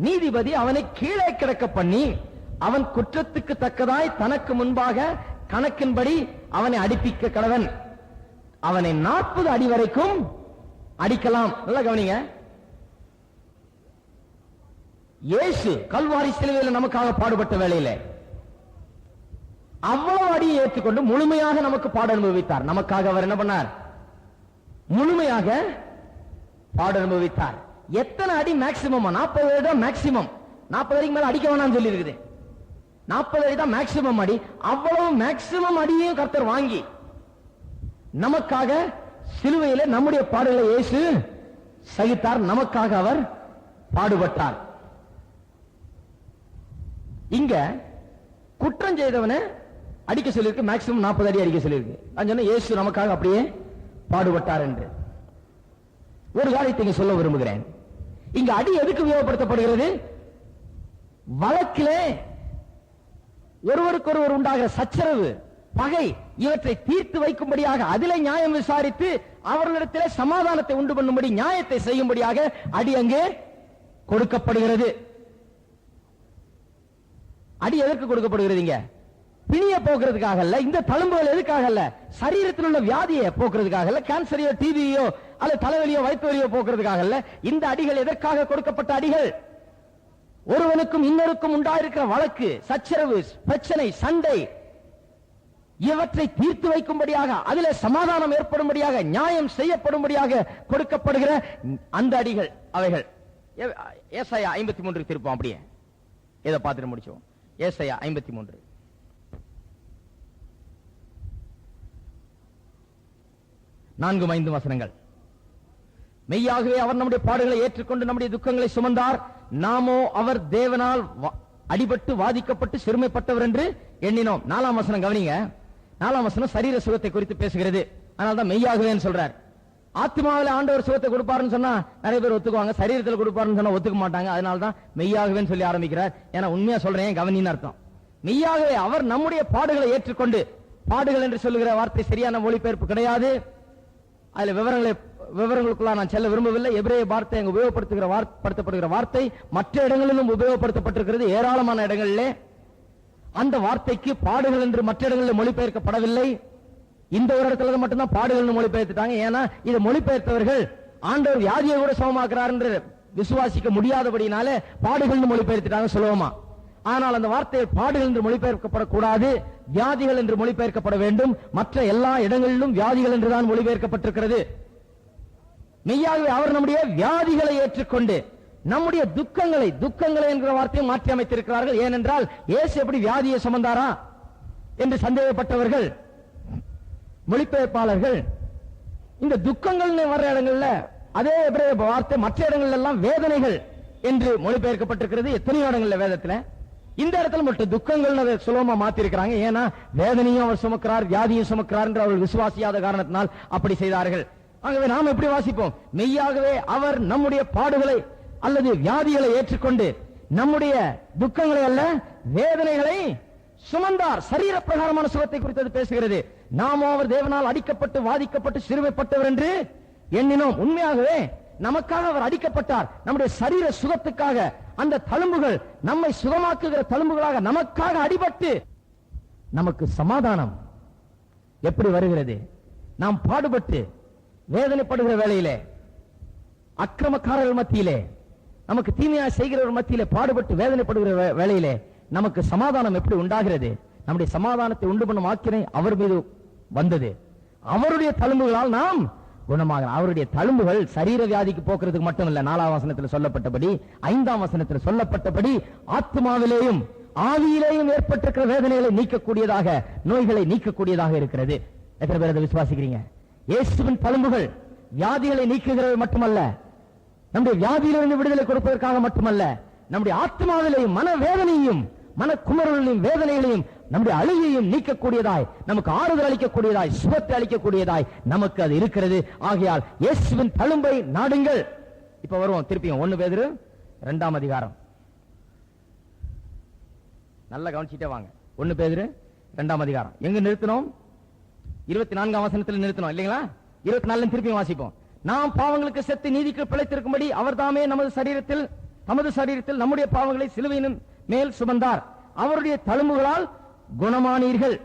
நீதிபதி அவனை கீழே கிடக்க பண்ணி அவன் குற்றத்துக்கு தக்கதாய் தனக்கு முன்பாக கணக்கின்படி அவனை அடிப்பிக்க கடவன். அவனை 40 அடி வரைக்கும் அடிக்கலாம். நல்லா கவனிங்க, இயேசு கல்வாரி சிலுவையில் நமக்காக பாடுபட்ட வேளையிலே அவ்வளவு அடியை ஏற்றுக்கொண்டு முழுமையாக நமக்கு பாட அனுபவித்தார். நமக்காக அவர் என்ன பண்ணார்? முழுமையாக பாட அனுபவித்தார். எத்தனை அடி மேக்சிமம்? 40 அடி தான் மேக்சிமம். 40 அடிக்கு மேல அடிக்க வேணாம்னு சொல்லி இருக்குது. 40 அடி தான் மேக்சிமம் அடி. அவ்வளவு மேக்சிமம் அடியையும் கர்த்தர் வாங்கி நமக்காக சிலுவையிலே நம்முடைய பாடுகளை இயேசு சகித்தார். நமக்காக அவர் பாடுபட்டார். இங்க குற்றம் செய்தவனை அடிக்க சொல்லியிருக்கு, மேக்சிமம் 40 அடி அடிக்க சொல்லியிருக்கு. நான் சொன்ன இயேசு நமக்காக அப்படியே பாடுபட்டார் என்று ஒரு காரியத்தை இங்க சொல்ல விரும்புகிறேன். இங்க அடி எதுக்கு உபயோகப்படுத்தப்படுகிறது? வழக்கிலே ஒருவருக்கொருவர் உண்டாகிற சச்சரவு, பகை, இவற்றை தீர்த்து வைக்கும்படியாக, அதிலே நியாயம் விசாரித்து அவர்களிடத்திலே சமாதானத்தை உண்டு பண்ணும்படி, நியாயத்தை செய்யும்படியாக அடி அங்கே கொடுக்கப்படுகிறது. அடி எதற்கு கொடுக்கப்படுகிறது? இங்க பிணிய போக்குறதுக்காக அல்ல. இந்த தழும்புகள் எதுக்காக அல்ல? சரீரத்தில் உள்ள வியாதியை போக்குறதுக்காக அல்ல. கேன்சரையோ டிவியோ அல்லது தலைவலியோ வயிற்று வலியோ போக்குறதுக்காக அல்ல. இந்த அடிகள் எதற்காக கொடுக்கப்பட்ட அடிகள்? ஒருவனுக்கும் இன்னொருக்கும் உண்டாயிருக்கிற வழக்கு, சச்சரவு, பிரச்சனை, சண்டை, இவற்றை தீர்த்து வைக்கும்படியாக, அதிலே சமாதானம் ஏற்படும்படியாக, நியாயம் செய்யப்படும்படியாக கொடுக்கப்படுகிற அந்த அடிகள் அவைகள். ஏசாயா 53 திருப்போம். அப்படியே இதை பார்த்துட்டு முடிச்சோம். ஏசாயா 53 4-5 வசனங்கள். மெய்யாகவே அவர் நம்முடைய பாடுகளை ஏற்றுக்கொண்டு நம்முடைய துக்கங்களை சுமந்தார், நாமோ அவர் தேவனால் அடிபட்டு வாதிக்கப்பட்டு சிறுமைப்பட்டவர் என்று எண்ணினோம். 4ஆம் வசனம் கவனிங்க. 4ஆம் வசனம் சரீர சுகத்தை குறித்து பேசுகிறது. அதனால்தான் மெய்யாகவே சொல்றார். ஆத்மாவில ஆண்டவர் சுகத்தை கொடுப்பாருன்னு சொன்னா நிறைய பேர் ஒத்துக்குவாங்க, சரீரத்தில் கொடுப்பாருன்னு சொன்னா ஒத்துக்க மாட்டாங்க. அதனால்தான் மெய்யாகவே சொல்லி ஆரம்பிக்கிறார். ஏன்னா உண்மையா சொல்றேன், கவனின்னு அர்த்தம். மெய்யாகவே அவர் நம்முடைய பாடுகளை ஏற்றுக்கொண்டு, பாடுகள் என்று சொல்லுகிற வார்த்தை சரியான மொழிபெயர்ப்பு கிடையாது. அதுல விவரங்களுக்குள்ள நான் செல்ல விரும்பவில்லை. எபிரேய வார்த்தை அங்கு உபயோகப்படுத்தப்படுகிற வார்த்தை மற்ற இடங்களிலும் உபயோகப்படுத்தப்பட்டிருக்கிறது, ஏராளமான இடங்களிலே. அந்த வார்த்தைக்கு பாடுகள் என்று மற்ற இடங்களில் மொழிபெயர்க்கப்படவில்லை. இந்த ஒரு இடத்துல மட்டும்தான் பாடுகள் மொழிபெயர்த்துட்டாங்க. ஏன்னா இதை மொழிபெயர்த்தவர்கள் ஆண்டவர் வியாதியை கூட சுகமாக்குறார் என்று விசுவாசிக்க முடியாதபடினாலே பாடுகள் மொழிபெயர்த்துட்டாங்க சுலபமா. ஆனால் அந்த வார்த்தை பாடுகள் என்று மொழிபெயர்க்கப்படக்கூடாது, வியாதிகள் என்று மொழிபெயர்க்கப்பட வேண்டும். மற்ற எல்லா இடங்களிலும் வியாதிகள் என்றுதான் மொழிபெயர்க்கப்பட்டிருக்கிறது. மெய்யாகவே அவர் நம்முடைய வியாதிகளை ஏற்றுக்கொண்டு நம்முடைய துக்கங்களை என்கிற வார்த்தையை மாற்றி அமைத்திருக்கிறார்கள். ஏனென்றால் இயேசு எப்படி வியாதியை சுமந்தாரா என்று சந்தேகப்பட்டவர்கள் மொழிபெயர்ப்பாளர்கள் இந்த துக்கங்கள் வர்ற இடங்கள்ல அதே எபிரேய வார்த்தை மற்ற இடங்கள் எல்லாம் வேதனைகள் என்று மொழிபெயர்க்கப்பட்டிருக்கிறது. எத்தனையோ இடங்கள்ல வேதத்துல. இந்த இடத்துல மட்டும் துக்கங்கள் சுலபமா மாத்தி இருக்கிறாங்க. ஏன்னா வேதனையும் அவர் சுமக்கிறார், வியாதியும் சுமக்கிறார் என்று அவர்கள் விசுவாசியாத காரணத்தினால் அப்படி செய்தார்கள். ஆகவே நாம் எப்படி வாசிப்போம்? மெய்யாகவே அவர் நம்முடைய பாடுகளை அல்லது வியாதிகளை ஏற்றுக்கொண்டு நம்முடைய துக்கங்களை அல்ல வேதனைகளை சுமந்தார். சரீர பிரகாரமான சுகத்தை குறித்து பேசுகிறது. நாமோ அவர் தேவனால் அடிக்கப்பட்டு வாதிக்கப்பட்டு சிறுமைப்பட்டவர் என்று எண்ணினோம். உண்மையாகவே நமக்காக அவர் அடிக்கப்பட்டார். நம்முடைய சரீர சுகத்துக்காக அந்த தழும்புகள் நம்மை சுகமாக்குகிற தழும்புகளாக நமக்காக அடிபட்டு நமக்கு சமாதானம் எப்படி வருகிறது? நாம் பாடுபட்டு வேதனைப்படுகிற வேளையிலே, அக்கிரமக்காரர்கள் மத்தியிலே, நமக்கு தீமையாக செய்கிறவர் மத்தியிலே பாடுபட்டு வேதனைப்படுகிற வேளையிலே நமக்கு சமாதானம் எப்படி உண்டாகிறது? நம்முடைய சமாதானத்தை உண்டு பண்ணும் ஆக்கினை அவர் மீது வந்தது. அவருடைய தழும்புகளால் நாம் குணமாக. அவருடைய தழும்புகள் சரீர வியாதிக்கு போக்குறதுக்கு மட்டும் இல்ல. 4ஆம் வசனத்தில் சொல்லப்பட்டபடி, 5ஆம் வசனத்தில் சொல்லப்பட்டபடி ஆத்மாவிலேயும் ஆவியிலேயும் ஏற்பட்டிருக்கிற வேதனைகளை நீக்கக்கூடியதாக, நோய்களை நீக்கக்கூடியதாக இருக்கிறது. எத்தனை பேர் அதை விசுவாசிக்கிறீங்க? இயேசுவின் தழும்புகள் வியாதிகளை நீக்குகிறது மட்டுமல்ல, நம்முடைய வியாதியிலிருந்து விடுதலை கொடுப்பதற்காக மட்டுமல்ல, நம்முடைய ஆத்மாவிலேயும் மன வேதனையும் மன குமரலையும் வேதனைகளையும் நம்முடைய அழுகையும் நீக்கக்கூடியதாய், நமக்கு ஆறுதல் அளிக்கக்கூடியதாய், சுகத்தை அளிக்கக்கூடியதாய் நமக்கு அது இருக்கிறது. ஆகையால் இயேசுவின் தழும்பை நாடுங்கள். இப்ப வருவோம் திருப்பியும் 1 பேதுரு 2ஆம் அதிகாரம். நல்லா கவனிச்சிட்டே வாங்க. 1 பேதுரு 2ஆம் அதிகாரம். எங்க நிறுத்தினோம்? 24ஆம் வசனத்தில் நிறுத்தினோம் இல்லைங்களா? 24 திருப்பியும் வாசிப்போம். நாம் பாவங்களுக்கு செத்து நீதிக்கு பிழைத்திருக்கும்படி அவர் தாமே தமது சரீரத்தில் நம்முடைய பாவங்களை சிலுவையின் மேல் சுமந்தார். அவருடைய தழும்புகளால் குணமானீர்கள்.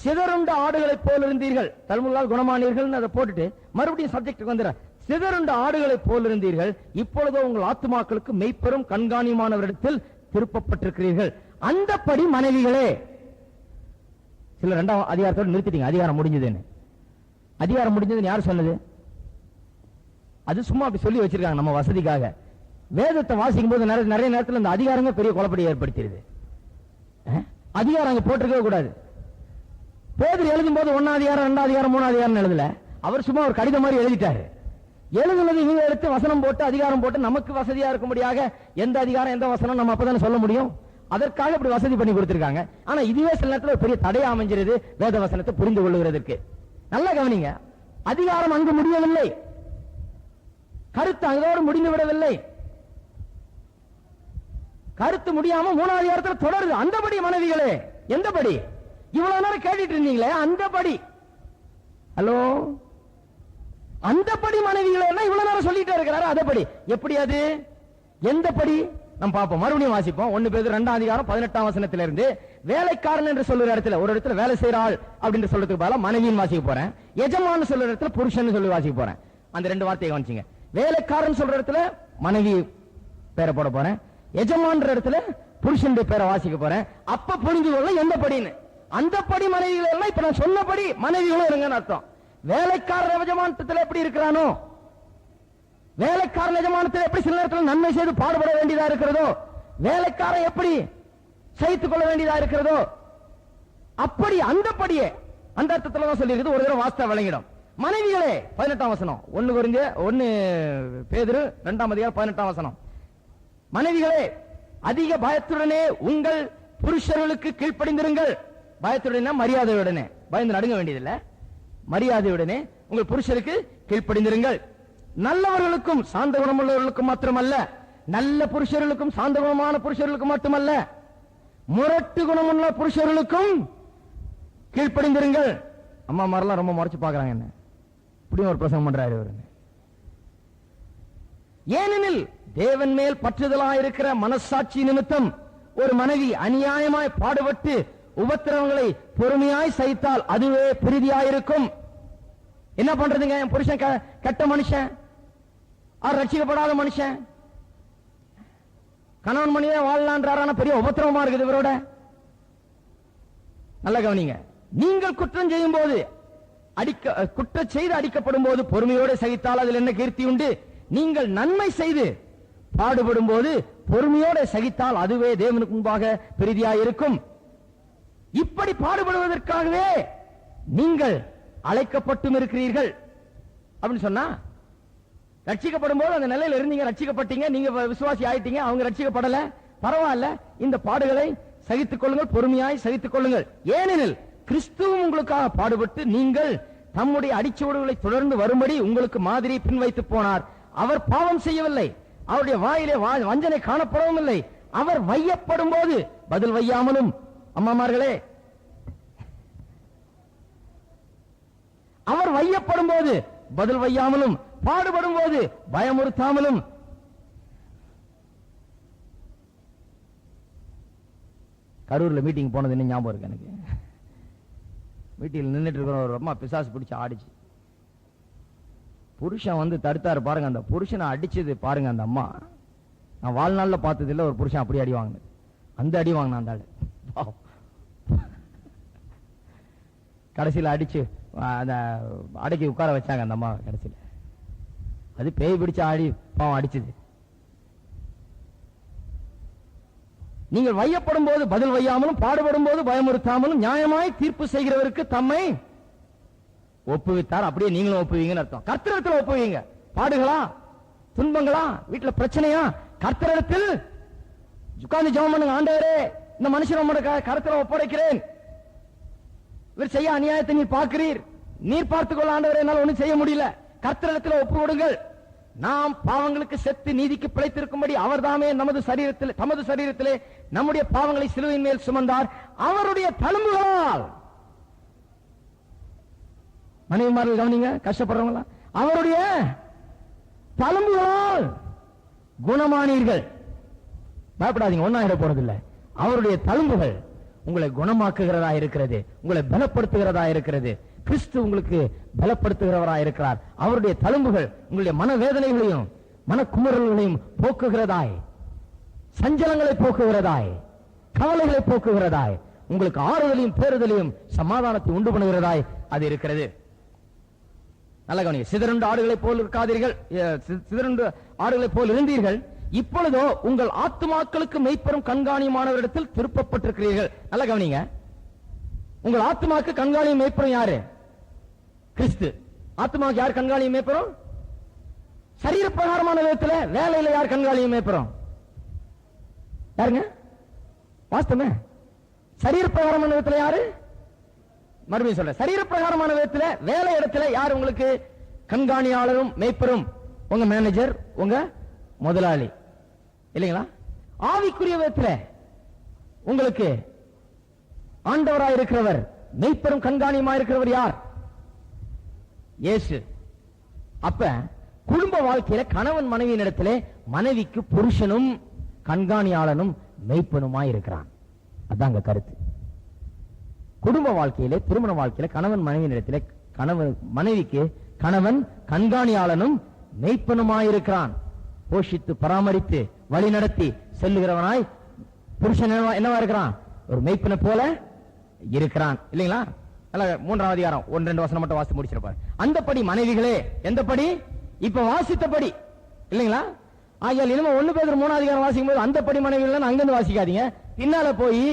சிதறுண்ட ஆடுகளைப் போல் இருந்தீர்கள். தழும்புகளால் குணமானீர்கள் அதை போட்டுட்டு மறுபடியும் சப்ஜெக்ட் வந்துடுற. சிதறுண்ட ஆடுகளைப் போல் இருந்தீர்கள். இப்பொழுதோ உங்கள் ஆத்துமாக்களுக்கு மெய்ப்பெரும் கண்காணியுமானவரிடத்தில் திருப்பப்பட்டிருக்கிறீர்கள். அந்தப்படி மனைவிகளே, சில 2ஆம் அதிகாரத்தோடு நிறுத்திட்டீங்க. அதிகாரம் முடிஞ்சதுன்னு. அதிகாரம் முடிஞ்சதுன்னு யார் சொன்னது? அது சும்மா அப்படி சொல்லி வச்சிருக்காங்க நம்ம வசதிக்காக. வேதத்தை வாசிக்கும் போது நிறைய நேரத்தில் இந்த அதிகாரங்க பெரிய குழப்படி ஏற்படுத்திடுது. அதிகாரம் அங்க போட்டிருக்கவே கூடாது. பேதுரு எழுதும் போது 1ஆம் அதிகாரம் 2ஆம் அதிகாரம் 3ஆம் அதிகாரம் எழுதல. அவர் சும்மா ஒரு கடிதம் மாதிரி எழுதிட்டாரு. எழுதுனது இவங்க எடுத்து வசனம் போட்டு அதிகாரம் போட்டு நமக்கு வசதியா இருக்கும்படியாக எந்த அதிகாரம் எந்த வசனம் நம்ம அப்பதானே சொல்ல முடியும். அதற்காக இப்படி வசதி பண்ணி கொடுத்திருக்காங்க. ஆனா இதுவே சில நேரத்தில் ஒரு பெரிய தடையா அமைஞ்சிருது வேத வசனத்தை புரிந்து கொள்ளுகிறதுக்கு. நல்லா கவனிங்க. அதிகாரம் அங்கு முடியவில்லை, கருத்து அதோடு முடிந்து விடவில்லை. கருத்து முடியாம 3ஆம் அதிகாரத்தில் தொடருது. அந்தபடி மனைவிகளே, எந்தபடி? இவ்வளவு நேரம் கேட்டுட்டு இருந்தீங்களே அந்தபடி. ஹலோ, அந்தபடி மனைவிகளே இவ்வளவு நேரம் சொல்லிட்டே இருக்கிறாரு. அதபடி எப்படி? அது எந்தபடி நம்ம பார்ப்போம். மறுபடியும் வாசிப்போம். 1 பேதுரு 2ஆம் அதிகாரம் 18ஆம் வசனத்திலிருந்து. வேலைக்காரன் என்று சொல்லுற இடத்துல ஒரு இடத்துல வேலை செய்யறாள் அப்படின்னு சொல்றதுக்கு பதிலா மனைவியின் வாசிக்க போறேன். எஜமான் சொல்ற இடத்துல புருஷன் சொல்லி வாசிக்க போறேன். அந்த 2 வார்த்தையை கவனிச்சிங்க. வேலைக்காரன் சொல்ற இடத்துல மனைவி பேரை போட போறேன். எஜமான் இடத்துல புருஷனுடைய பேரை வாசிக்க போறேன். அப்ப புரிஞ்சு கொள்ள எந்த படின்னு. அந்த படி மனைவிகள் எல்லாம் இப்ப நான் சொன்னபடி மனைவிகளும் இருங்கன்னு அர்த்தம். வேலைக்காரர் எஜமானத்தில் எப்படி இருக்கிறானோ, வேலைக்காரன் எஜமானத்தில் எப்படி சில நேரத்தில் நன்மை செய்து பாடுபட வேண்டியதா இருக்கிறதோ, வேலைக்காரன் எப்படி சகித்துக் கொள்ள வேண்டியதா இருக்கிறதோ, அப்படி அந்தபடியே அந்த அர்த்தத்தில் தான் சொல்லி இருக்குது. ஒரு தடவை வாஸ்தவ விளங்கிடும். மனைவிகளே 18ஆம் வசனம். 1 பேதுரு 2ஆம் அதிகாரம் 18ஆம் வசனம். மனைவிகளே அதிக பயத்துடனே உங்கள் புருஷர்களுக்கு கீழ்ப்படிந்திருங்கள். பயத்துடனே மரியாதையுடனே, பயந்து நடுங்க வேண்டியதில்லை, மரியாதையுடனே உங்கள் புருஷருக்கு கீழ்ப்படிந்திருங்கள். நல்லவர்களுக்கும் சாந்த குணமுள்ளவர்களுக்கும் மாத்திரமல்ல, நல்ல புருஷர்களுக்கும் சாந்த குணமான புருஷர்களுக்கும் மட்டுமல்ல, முரட்டு குணமுள்ள புருஷர்களுக்கும் கீழ்ப்படிந்திருங்கள். அம்மா மாதிரிலாம் ரொம்ப முறைச்சு பாக்குறாங்க என்ன இப்படியும் ஒரு பிரசங்கம் பண்றாரு இவரு. ஏனெனில் தேவன் மேல் பற்றுதலாயிருக்கிற மனசாட்சி நிமித்தம் ஒரு மனைவி அநியாயமாய் பாடுபட்டு உபத்திரவங்களை பொறுமையாய் சகித்தால் அதுவே பிரீதியாயிருக்கும். என்ன பண்றதுங்க? என் புருஷன் கெட்ட மனுஷன், ரட்சிக்கப்படாத மனுஷன், கணவன் மணியே வாழலான்றாரான பெரிய உபத்திரவமா இருக்குது இவரோட. நல்ல கவனிங்க. நீங்கள் குற்றம் செய்யும் போது குற்றம் செய்து அடிக்கப்படும் போது பொறுமையோடு சகித்தால் அதில் என்ன கீர்த்தி உண்டு? நீங்கள் நன்மை செய்து பாடுபடும் போது பொறுமையோடு சகித்தால் அதுவே தேவனுக்கு முன்பாக பிரீதியாயிருக்கும். இப்படி பாடுபடுவதற்காகவே நீங்கள் அழைக்கப்பட்டும் இருக்கிறீர்கள் அப்படின்னு சொன்னா, ரட்சிக்கப்படும் போது அந்த நிலையில இருந்தீங்க, ரட்சிக்கப்பட்டீங்க, நீங்க விசுவாசி ஆயிட்டீங்க, அவங்க ரட்சிக்கப்படல, பரவாயில்ல, இந்த பாடுகளை சகித்துக் கொள்ளுங்கள், பொறுமையாய் சகித்துக் கொள்ளுங்கள். ஏனெனில் கிறிஸ்துவும் உங்களுக்காக பாடுபட்டு நீங்கள் தம்முடைய அடிச்சுவடுகளை தொடர்ந்து வரும்படி உங்களுக்கு மாதிரி பின் வைத்து போனார். அவர் பாவம் செய்யவில்லை, அவருடைய வாயிலே வஞ்சனை காணப்படவும் இல்லை. அவர் வையப்படும் போது பதில் வையாமலும், அம்மாமார்களே, அவர் வையப்படும் போது பதில் வையாமலும், பாடுபடும் போது பயமுறுத்தாமலும், கரூர்ல மீட்டிங் போனது என்ன ஞாபகம் இருக்கு எனக்கு. வீட்டில் நின்றுட்டு இருக்கிற ஒரு அம்மா பிசாசு பிடிச்சு ஆடிச்சு. புருஷன் தடுத்தாரு பாருங்க. அந்த புருஷனை அடிச்சது பாருங்க அந்த அம்மா. நான் வாழ்நாள்ல பார்த்தது இல்ல ஒரு புருஷன் அப்படி அடி வாங்கினது. அந்த அடி வாங்கின அந்த ஆளு கடைசியில் அடிச்சு அந்த அடக்கி உட்கார வச்சாங்க அந்த அம்மா. கடைசியில் அது பேய் பிடிச்ச ஆடி பாவம் அடிச்சது. நீங்கள் வையப்படும் போது பதில் வையாமலும், பாடுபடும் போது பயமுறுத்தாமலும், நியாயமாய் தீர்ப்பு செய்கிறவருக்கு தம்மை ஒப்புவித்தார். அப்படியே நீங்களும் ஒப்புவீங்கன்னு அர்த்தம். கர்த்தரிடத்தில் ஒப்புவீங்க. பாடுகளா, துன்பங்களா, வீட்டுல பிரச்சனையா, கர்த்தரிடத்தில் உட்கார்ந்து ஜெபம் பண்ணுங்க. ஆண்டவரே, இந்த மனுஷன் உம்முடைய கரத்துல ஒப்படைக்கிறேன், இவர் செய்ய அநியாயத்தை நீர் பார்க்கிறீர், நீர் பார்த்துக்கொள்ள ஆண்டவரே, என்னால் ஒண்ணும் செய்ய முடியல. கர்த்தரிடத்தில் ஒப்பு கொடுங்கள். நாம் பாவங்களுக்கு செத்து நீதிக்கு பிழைத்திருக்கும்படி அவர் தாமே தமது சரீரத்திலே நம்முடைய பாவங்களை சிலுவையின் மேல் சுமந்தார். அவருடைய தழும்புகளால், மனைவிமார்கள் கவனிங்க, கஷ்டப்படுறவங்களா, அவருடைய தழும்புகளால் குணமானீர்கள். பயப்படாதீங்க, ஒன்னாயிட போறதில்லை. அவருடைய தழும்புகள் உங்களை குணமாக்குகிறதா இருக்கிறது, உங்களை பலப்படுத்துகிறதா இருக்கிறது. கிறிஸ்து உங்களுக்கு பலப்படுத்துகிறவரா இருக்கிறார். அவருடைய தழும்புகள் உங்களுடைய மனவேதனைகளையும் மனக்குமுறல்களையும் போக்குகிறதாய், சஞ்சலங்களை போக்குகிறதாய், கவலைகளை போக்குகிறதாய், உங்களுக்கு ஆறுதலையும் பேறுதலையும் சமாதானத்தை உண்டு பண்ணுகிறதாய் அது இருக்கிறது. நல்ல கவனிங்க. சிதறுண்ட ஆடுகளை போல் இருக்காதீர்கள், சிதறுண்ட ஆடுகளை போல் இருந்தீர்கள். இப்பொழுதோ உங்கள் ஆத்துமாக்களுக்கு மெய்ப்பெரும் கண்காணியமானவரிடத்தில் திருப்பப்பட்டிருக்கிறீர்கள். நல்ல கவனிங்க. உங்கள் ஆத்மாக்கு கண்காணியும் மேய்ப்பரும் யாரு? கிறிஸ்து. ஆத்மாக்கு யார் கண்காணியும் மேய்ப்பரும்? சரீர பிரகாரமான விதத்தில் வேலையில யார் கண்காணியும் மேய்ப்பரும்? யாருங்க? வாஸ்தவமே. சரீர பிரகாரமான விதத்தில் யாரு? மறுபடியும் சொல்ற, சரீர பிரகாரமான விதத்தில் வேலை இடத்துல யார் உங்களுக்கு கண்காணியாளரும் மேய்ப்பரும்? உங்க மேனேஜர், உங்க முதலாளி, இல்லைங்களா? ஆவிக்குரிய விதத்தில் உங்களுக்கு ஆண்டவராய் இருக்கிறவர், மெய்ப்பெரும் கண்காணியமாய் இருக்கிறவர் யார்? இயேசு. அப்ப குடும்ப வாழ்க்கையில கணவன் மனைவியின் இடத்திலே மனைவிக்கு புருஷனும் கண்காணியாளனும் மெய்ப்பனுமாய் இருக்கிறான். அதாங்க கருத்து. குடும்ப வாழ்க்கையிலே, திருமண வாழ்க்கையில கணவன் மனைவியின் இடத்திலே மனைவிக்கு கணவன் கண்காணியாளனும் மெய்ப்பனுமாய் இருக்கிறான். போஷித்து பராமரித்து வழி நடத்தி செல்லுகிறவனாய் புருஷன் என்னவா இருக்கிறான்? ஒரு மெய்ப்பனை போல இருக்கிறான், இல்லைங்களா? 3ஆம் அதிகாரம் 1-2 வசனம் மட்டும் வாசி முடிச்சிருப்பாரு. அந்தபடி மனைவிகளே, எந்தபடி? இப்ப வாசித்தபடி, இல்லைங்களா? ஆகியால் இனிமே 1 பேதுரு 3ஆம் அதிகாரம் வாசிக்கும் போது அந்தபடி மனைவிகள் அங்கிருந்து வாசிக்காதீங்க. பின்னால போய்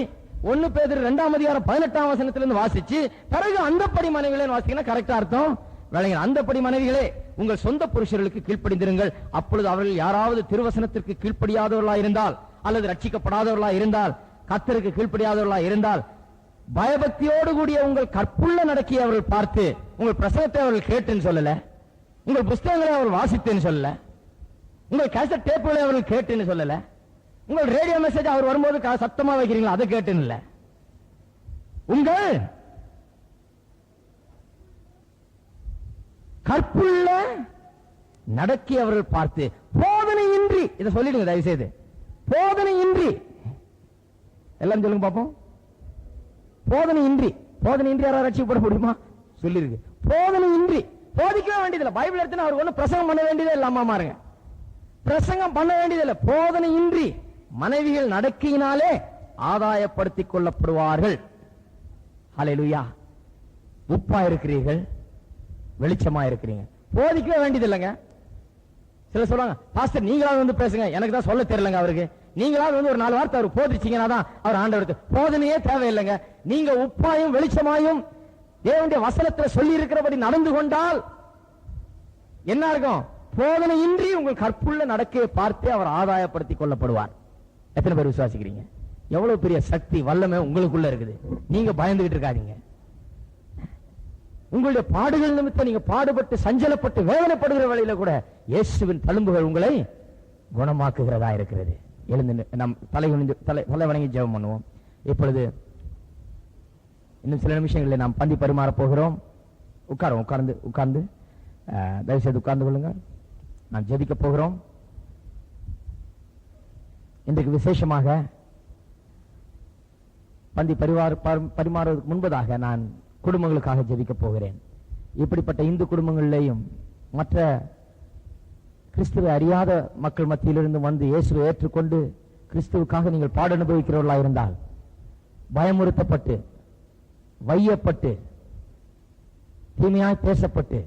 1 பேதுரு 2ஆம் அதிகாரம் 18ஆம் வசனத்திலிருந்து வாசிச்சு பிறகு அந்தபடி மனைவிகளே வாசிக்கணும். கரெக்டா அர்த்தம் விளங்க. அந்தபடி மனைவிகளே உங்கள் சொந்த புருஷர்களுக்கு கீழ்ப்படிந்திருங்கள். அப்பொழுது அவர்கள் யாராவது திருவசனத்திற்கு கீழ்ப்படியாதவர்களா இருந்தால், அல்லது ரட்சிக்கப்படாதவர்களா இருந்தால், கர்த்தருக்கு கீழ்ப்படியாதவர்களா இருந்தால், பயபக்தியோடு கூடிய உங்கள் கற்புள்ள நடக்கையை அவர்கள் பார்த்து, உங்கள் பிரசங்கத்தை அவர்கள் கேட்டுன்னு சொல்லல, உங்கள் புஸ்தகங்களை அவர்கள் வாசித்தேன்னு சொல்லல, உங்கள் கேசட் டேப்புகளை அவர்கள் கேட்டுன்னு சொல்லல, உங்கள் ரேடியோ மெசேஜ் அவர் வரும்போது சத்தமா வைக்கிறீங்களா அதை கேட்டுன்னு இல்ல, உங்கள் கற்புள்ள நடக்கை அவர்கள் பார்த்து, போதனையின்றி, இதை சொல்லிடுங்க தயவு செய்து, போதனையின்றி, எல்லாம் சொல்லுங்க பாப்போம். போதனையின்றி, போதனையின்றி யாராவது ரட்சிக்கப்பட முடியுமா? சொல்லிருக்கு. போதனையின்றி, போதிக்கவே வேண்டியதில்லை. பைபிள் எடுத்து அவர் ஒண்ணு பிரசங்கம் பண்ண வேண்டியதே இல்ல. அம்மா மாருங்க, பிரசங்கம் பண்ண வேண்டியதில்லை. போதனையின்றி மனைவிகள் நடக்கையினாலே ஆதாயப்படுத்திக் கொள்ளப்படுவார்கள். ஹல்லேலூயா. உப்பா இருக்கிறீர்கள், வெளிச்சமா இருக்கிறீங்க, போதிக்கவே வேண்டியது இல்லைங்க. சில சொல்லுவாங்க, பாஸ்டர் நீங்களாவது வந்து பேசுங்க, எனக்கு தான் சொல்ல தெரியலங்க அவருக்கு, நீங்களாவது வந்து ஒரு 4 வார்த்தை அவர் போதிச்சீங்கன்னா தான் அவர் ஆண்டவருக்கு. போதனையே தேவையில்லைங்க. நீங்க உப்பாயும் வெளிச்சமாயும் தேவனுடைய வசனத்தில் சொல்லி இருக்கிறபடி நடந்து கொண்டால் என்ன இருக்கும்? போதனையின்றி உங்கள் கற்புள்ள நடக்கையை பார்த்து அவர் ஆதாயப்படுத்திக் கொள்ளப்படுவார். எத்தனை பேர் விசுவாசிக்கிறீங்க? எவ்வளவு பெரிய சக்தி வல்லமை உங்களுக்குள்ள இருக்குது. நீங்க பயந்துகிட்டு இருக்காதீங்க. உங்களுடைய பாடுகள் நிமித்தம் நீங்க பாடுபட்டு சஞ்சலப்பட்டு வேதனைப்படுகிற வேளையில கூட இயேசுவின் தழும்புகள் உங்களை குணமாக்குகிறதா இருக்கிறது. எழுந்து நாம் தலை வணங்கி ஜெபம் பண்ணுவோம். இப்பொழுது இன்னும் சில நிமிஷங்களில் நாம் பந்தி பரிமாற போகிறோம். உட்கார்ந்து தயவுசெய்து உட்கார்ந்து கொள்ளுங்கள். நாம் ஜெபிக்க போகிறோம். இன்றைக்கு விசேஷமாக பந்தி பரிமாறுவதற்கு முன்பதாக நான் குடும்பங்களுக்காக ஜெபிக்க போகிறேன். இப்படிப்பட்ட இந்து குடும்பங்களிலேயும் மற்ற கிறிஸ்துவை அறியாத மக்கள் மத்தியிலிருந்து வந்து இயேசுவை ஏற்றுக்கொண்டு கிறிஸ்துவுக்காக நீங்கள் பாட அனுபவிக்கிறவர்களாக இருந்தால், பயமுறுத்தப்பட்டு வையப்பட்டு தீமையாய் பேசப்பட்டு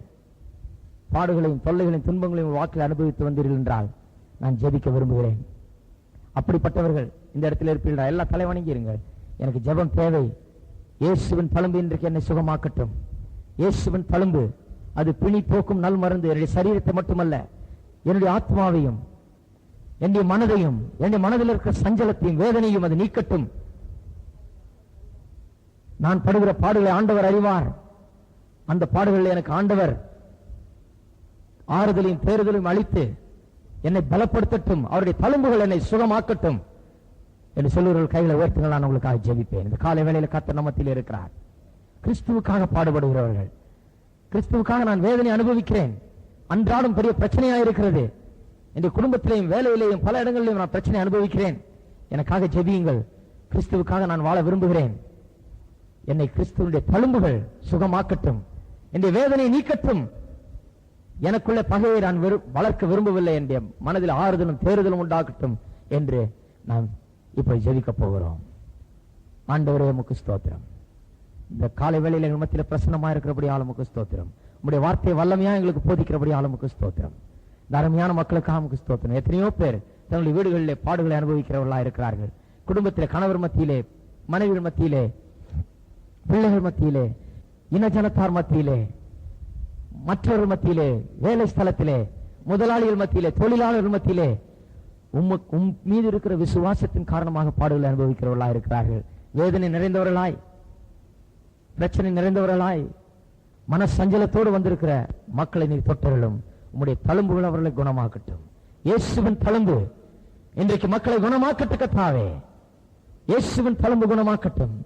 பாடுகளையும் தொல்லைகளையும் துன்பங்களையும் வாக்கில் அனுபவித்து வந்தீர்கள் என்றால் நான் ஜெபிக்க விரும்புகிறேன். அப்படிப்பட்டவர்கள் இந்த இடத்தில் இருப்பீர்கள். எல்லா தலை வணங்கியிருங்கள். எனக்கு ஜெபம் தேவை. இயேசுவின் தழும்பு இன்றைக்கு என்னை சுகமாக்கட்டும். இயேசுவின் தழும்பு அது பிணி போக்கும் நல் மருந்து. என்னுடைய சரீரத்தை மட்டுமல்ல, என்னுடைய ஆத்மாவையும் என்னுடைய மனதையும் என்னுடைய மனதில் இருக்கிற சஞ்சலத்தையும் வேதனையும் அது நீக்கட்டும். நான் படுகிற பாடுகளை ஆண்டவர் அறிவார். அந்த பாடுகளில் எனக்கு ஆண்டவர் ஆறுதலையும் தேறுதலையும் அளித்து என்னை பலப்படுத்தட்டும், அவருடைய தழும்புகள் என்னை சுகமாக்கட்டும் என்று சொல்லுவர்கள் கைகளை உயர்த்துங்கள். நான் உங்களுக்காக ஜெபிப்பேன். இந்த காலை வேளையில் கர்த்தர் நம்மத்தில் இருக்கிறார். கிறிஸ்துவுக்காக பாடுபடுகிறவர்கள், கிறிஸ்துவுக்காக நான் வேதனை அனுபவிக்கிறேன், அன்றாடம் பெரிய பிரச்சனையாக இருக்கிறது, இந்த குடும்பத்திலேயும் வேலையிலேயும் பல இடங்களிலும் நான் பிரச்சனை அனுபவிக்கிறேன், எனக்காக ஜெபியுங்கள். கிறிஸ்துவுக்காக நான் வாழ விரும்புகிறேன், என்னை கிறிஸ்துவுடைய தழும்புகள் சுகமாக்கட்டும், என்னுடைய வேதனை நீக்கட்டும், எனக்குள்ள பகையை நான் வளர்க்க விரும்பவில்லை, என்னுடைய மனதில் ஆறுதலும் தேறுதலும் உண்டாக்கட்டும் என்று நாம் இப்ப ஜெபிக்க போகிறோம். ஆண்டவரே உமக்கு ஸ்தோத்திரம். இந்த காலை வேளையில எங்கள் மத்தியில பிரசன்னமா இருக்கிறபடி ஆளுமுக்கு ஸ்தோத்திரம். உங்களுடைய வார்த்தையை வல்லமையா எங்களுக்கு போதிக்கிறபடி ஆளுமுக்கு ஸ்தோத்திரம். இந்த அருமையான மக்களுக்காக உமக்கு ஸ்தோத்திரம். எத்தனையோ பேர் தங்களுடைய வீடுகளிலே பாடுகளை அனுபவிக்கிறவர்களா இருக்கிறார்கள். குடும்பத்திலே கணவர் மத்தியிலே, மனைவி மத்தியிலே, பிள்ளைகள் மத்தியிலே, இனஜனத்தார் மத்தியிலே, மற்றவர்கள் மத்தியிலே, வேலை ஸ்தலத்திலே, முதலாளிகள் மத்தியிலே, தொழிலாளர்கள் மத்தியிலே உம் மீது இருக்கிற விசுவாசத்தின் காரணமாக பாடுகளை அனுபவிக்கிறவர்களா இருக்கிறார்கள். வேதனை நிறைந்தவர்களாய், பிரச்சனை நிறைந்தவர்களாய், மன சஞ்சலத்தோடு வந்திருக்கிற மக்களை நீர் தொட்டர்களும் உம்முடைய தழும்புகள் அவர்களை குணமாக்கட்டும். இயேசுவின் தழும்பு இன்றைக்கு மக்களை குணமாக்கட்டும் கர்த்தாவே. இயேசுவின் தழும்பு குணமாக்கட்டும்.